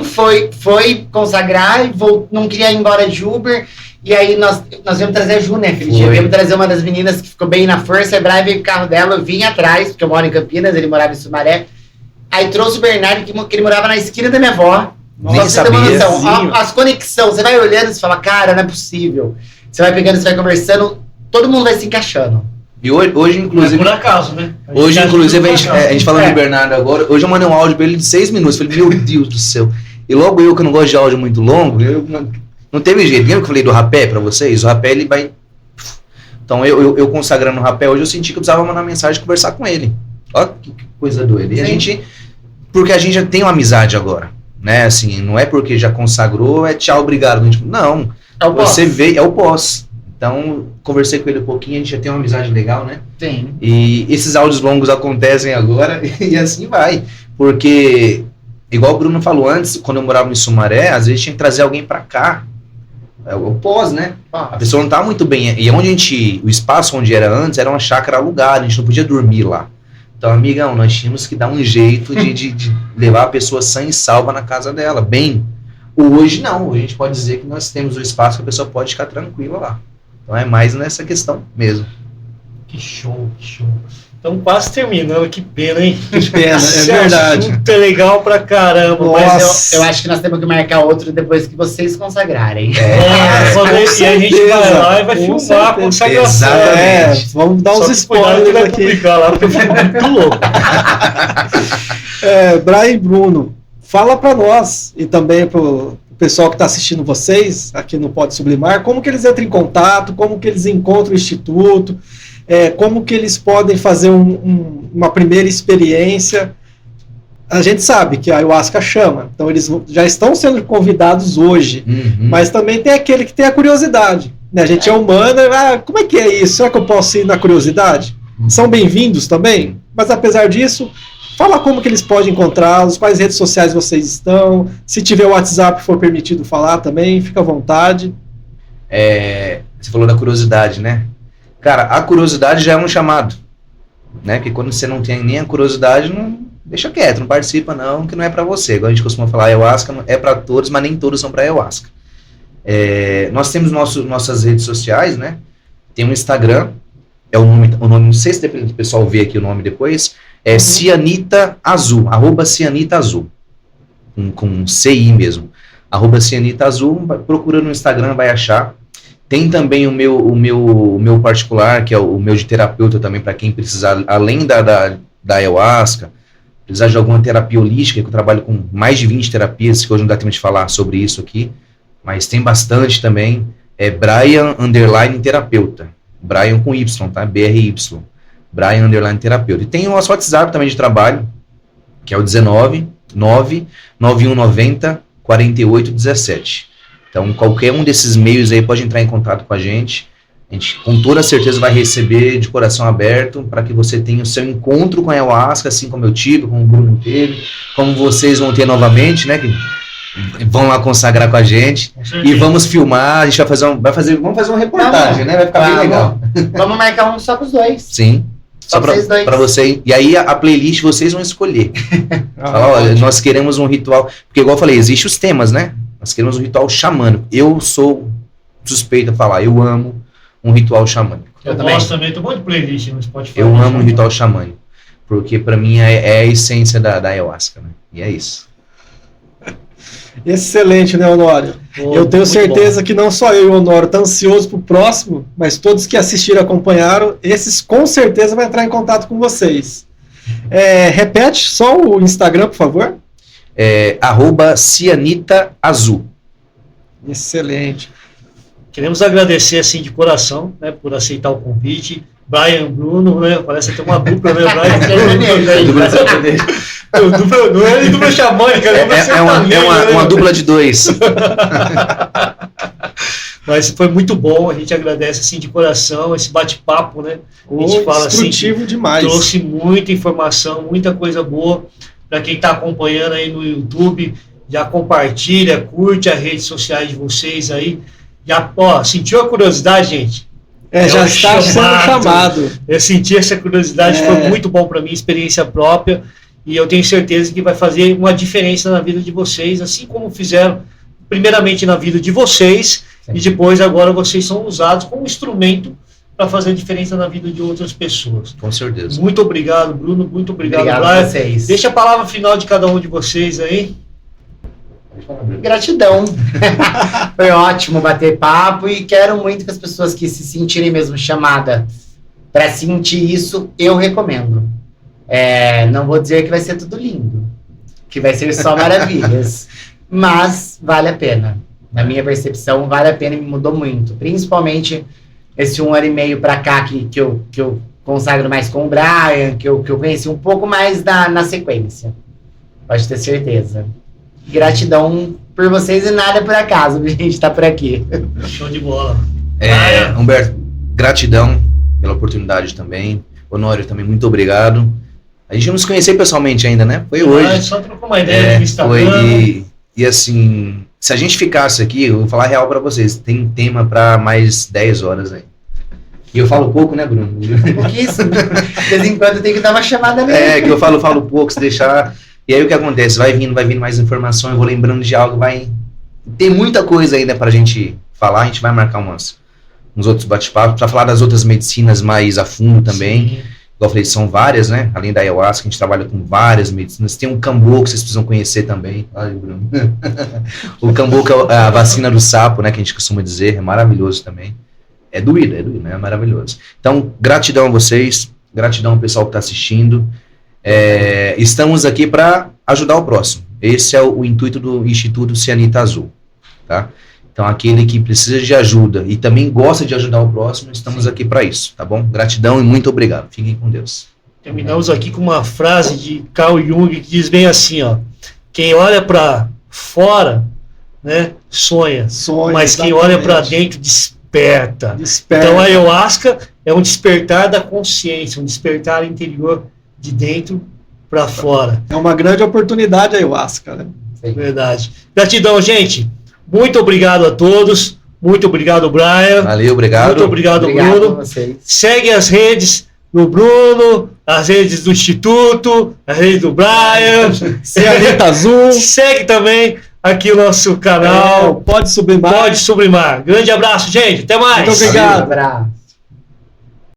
foi consagrar e não queria ir embora de Uber. E aí nós viemos trazer a Ju, né, aquele dia. Viemos trazer uma das meninas que ficou bem na força, a Brian veio com o carro dela, eu vim atrás, porque eu moro em Campinas, ele morava em Sumaré. Aí trouxe o Bernardo, que ele morava na esquina da minha avó. Nem sabia. As conexões, você vai olhando e você fala, cara, não é possível. Você vai pegando, você vai conversando, todo mundo vai se encaixando. E hoje inclusive... É por acaso, né? Hoje, inclusive, a gente falando de Bernardo agora, hoje eu mandei um áudio pra ele de 6 minutos. Falei, meu Deus do céu. E logo eu, que não gosto de áudio muito longo, não teve jeito. Lembra que eu falei do rapé pra vocês? O rapé, ele vai... Então, eu consagrando o rapé, hoje eu senti que eu precisava mandar mensagem e conversar com ele. Olha que coisa doida. E porque a gente já tem uma amizade agora, né? Assim, não é porque já consagrou, é tchau, obrigado. Não, você veio, é o pós. Então, conversei com ele um pouquinho, a gente já tem uma amizade legal, né? Sim. E esses áudios longos acontecem agora e assim vai. Porque, igual o Bruno falou antes, quando eu morava em Sumaré, às vezes tinha que trazer alguém pra cá. É o pós, né? A pessoa não tá muito bem. E o espaço onde era antes era uma chácara alugada, a gente não podia dormir lá. Então, amigão, nós tínhamos que dar um jeito de levar a pessoa sã e salva na casa dela, bem. Hoje não, hoje a gente pode dizer que nós temos o espaço que a pessoa pode ficar tranquila lá. Então é mais nessa questão mesmo. Que show, que show. Então quase terminando, que pena, hein? Que pena, é verdade. Muito legal pra caramba. Nossa. Mas eu acho que nós temos que marcar outro depois que vocês consagrarem. E a gente vai lá e vai filmar a consagração. Exatamente. Vamos dar uns spoilers aqui. Publicar lá, porque foi muito louco. Brian e Bruno, fala para nós e também para o pessoal que está assistindo vocês aqui no Pode Sublimar, como que eles entram em contato, como que eles encontram o Instituto, como que eles podem fazer uma primeira experiência. A gente sabe que a ayahuasca chama, então eles já estão sendo convidados hoje, mas também tem aquele que tem a curiosidade, né? A gente é humano, como é que é isso? Será que eu posso ir na curiosidade? São bem-vindos também, mas apesar disso, fala como que eles podem encontrá-los, quais redes sociais vocês estão, se tiver o WhatsApp for permitido falar também, fica à vontade. Você falou da curiosidade, né? Cara, a curiosidade já é um chamado, né? Porque quando você não tem nem a curiosidade, não deixa quieto, não participa não, que não é pra você. Igual a gente costuma falar, ayahuasca é pra todos, mas nem todos são pra ayahuasca. Nós temos nossas redes sociais, né? Tem um Instagram, o nome, não sei se o pessoal vê aqui o nome depois, Cianita Azul, @CianitaAzul, com CI mesmo, @CianitaAzul, procura no Instagram, vai achar. Tem também o meu particular, que é o meu de terapeuta também, para quem precisar, além da ayahuasca, precisar de alguma terapia holística, que eu trabalho com mais de 20 terapias, que hoje não dá tempo de falar sobre isso aqui, mas tem bastante também. Brian_terapeuta. Brian com Y, tá? BRY. Brian_terapeuta. E tem o nosso WhatsApp também de trabalho, que é o 1991904817. Então, qualquer um desses meios aí pode entrar em contato com a gente. A gente, com toda certeza, vai receber de coração aberto para que você tenha o seu encontro com a ayahuasca, assim como eu tive, como o Bruno teve, como vocês vão ter novamente, né? Que vão lá consagrar com a gente. E vamos filmar, a gente vamos fazer uma reportagem, né? Vai ficar bem legal. Vamos marcar um só com os dois. Sim. Só para você. E aí a playlist vocês vão escolher. Olha, nós queremos um ritual. Porque, igual eu falei, existem os temas, né? Nós queremos um ritual xamânico. Eu sou suspeito a falar, eu amo um ritual xamânico. Eu gosto também, tem um monte de playlist no Spotify. Eu amo um ritual xamânico. Porque para mim é a essência da ayahuasca, né? E é isso. Excelente, né, Honório? Eu tenho certeza que não só eu e o Honório estão ansiosos para o próximo, mas todos que assistiram e acompanharam, esses com certeza vão entrar em contato com vocês. Repete só o Instagram, por favor. @CianitaAzul. Excelente. Queremos agradecer, assim, de coração, né, por aceitar o convite. Brian, Bruno, né? Parece até uma dupla, né, Brian? Não é dupla xamânica, é uma dupla de dois. Mas foi muito bom, a gente agradece, assim, de coração, esse bate-papo, né? A gente fala, instrutivo assim, demais. Trouxe muita informação, muita coisa boa. Para quem está acompanhando aí no YouTube, já compartilha, curte as redes sociais de vocês aí. Já, sentiu a curiosidade, gente? Já está sendo chamado. Eu senti essa curiosidade, foi muito bom para mim, experiência própria, e eu tenho certeza que vai fazer uma diferença na vida de vocês, assim como fizeram primeiramente na vida de vocês, e depois agora vocês são usados como instrumento para fazer diferença na vida de outras pessoas. Com certeza. Muito obrigado, Bruno, muito obrigado, Brian. A vocês. Deixa a palavra final de cada um de vocês aí. Gratidão. Foi ótimo bater papo e quero muito que as pessoas que se sentirem mesmo chamadas para sentir isso, eu recomendo. Não vou dizer que vai ser tudo lindo, que vai ser só maravilhas, mas vale a pena. Na minha percepção, vale a pena e me mudou muito. Principalmente esse 1 ano e meio para cá que eu consagro mais com o Brian, que eu conheci um pouco mais na sequência. Pode ter certeza. Gratidão por vocês e nada por acaso, a gente tá por aqui. Show de bola. Humberto, gratidão pela oportunidade também. Honório também, muito obrigado. A gente não se conheceu pessoalmente ainda, né? Foi hoje. Só trocou uma ideia no Instagram. E assim, se a gente ficasse aqui, eu vou falar a real pra vocês, tem tema pra mais 10 horas aí. E eu falo pouco, né, Bruno? Pouquíssimo. De vez em quando tem que dar uma chamada mesmo. Que eu falo pouco, se deixar. E aí o que acontece? Vai vindo mais informação, eu vou lembrando de algo, tem muita coisa ainda pra gente falar, a gente vai marcar uns outros bate-papos, pra falar das outras medicinas mais a fundo também. Sim. Igual eu falei, são várias, né? Além da ayahuasca, a gente trabalha com várias medicinas. Tem um Cambô que vocês precisam conhecer também. Ai, Bruno. O Cambô, que é a vacina do sapo, né? Que a gente costuma dizer, é maravilhoso também. É doído, né? É maravilhoso. Então, gratidão a vocês, gratidão ao pessoal que está assistindo. Estamos aqui para ajudar o próximo. Esse é o intuito do Instituto Cianita Azul, tá? Então, aquele que precisa de ajuda e também gosta de ajudar o próximo, estamos aqui para isso, tá bom? Gratidão e muito obrigado. Fiquem com Deus. Terminamos aqui com uma frase de Carl Jung que diz bem assim, ó: quem olha para fora, né, sonha, mas quem olha para dentro desperta. Então a ayahuasca é um despertar da consciência, um despertar interior de dentro para fora. É uma grande oportunidade a ayahuasca, né? Verdade. Gratidão, gente. Muito obrigado a todos. Muito obrigado, Brian. Valeu, obrigado. Muito obrigado, Bruno. A vocês. Segue as redes do Bruno, as redes do Instituto, as redes do Brian. Cianita Azul. Segue também aqui o nosso canal. Pode Sublimar. Pode Sublimar. Grande abraço, gente. Até mais. Muito obrigado. Um abraço.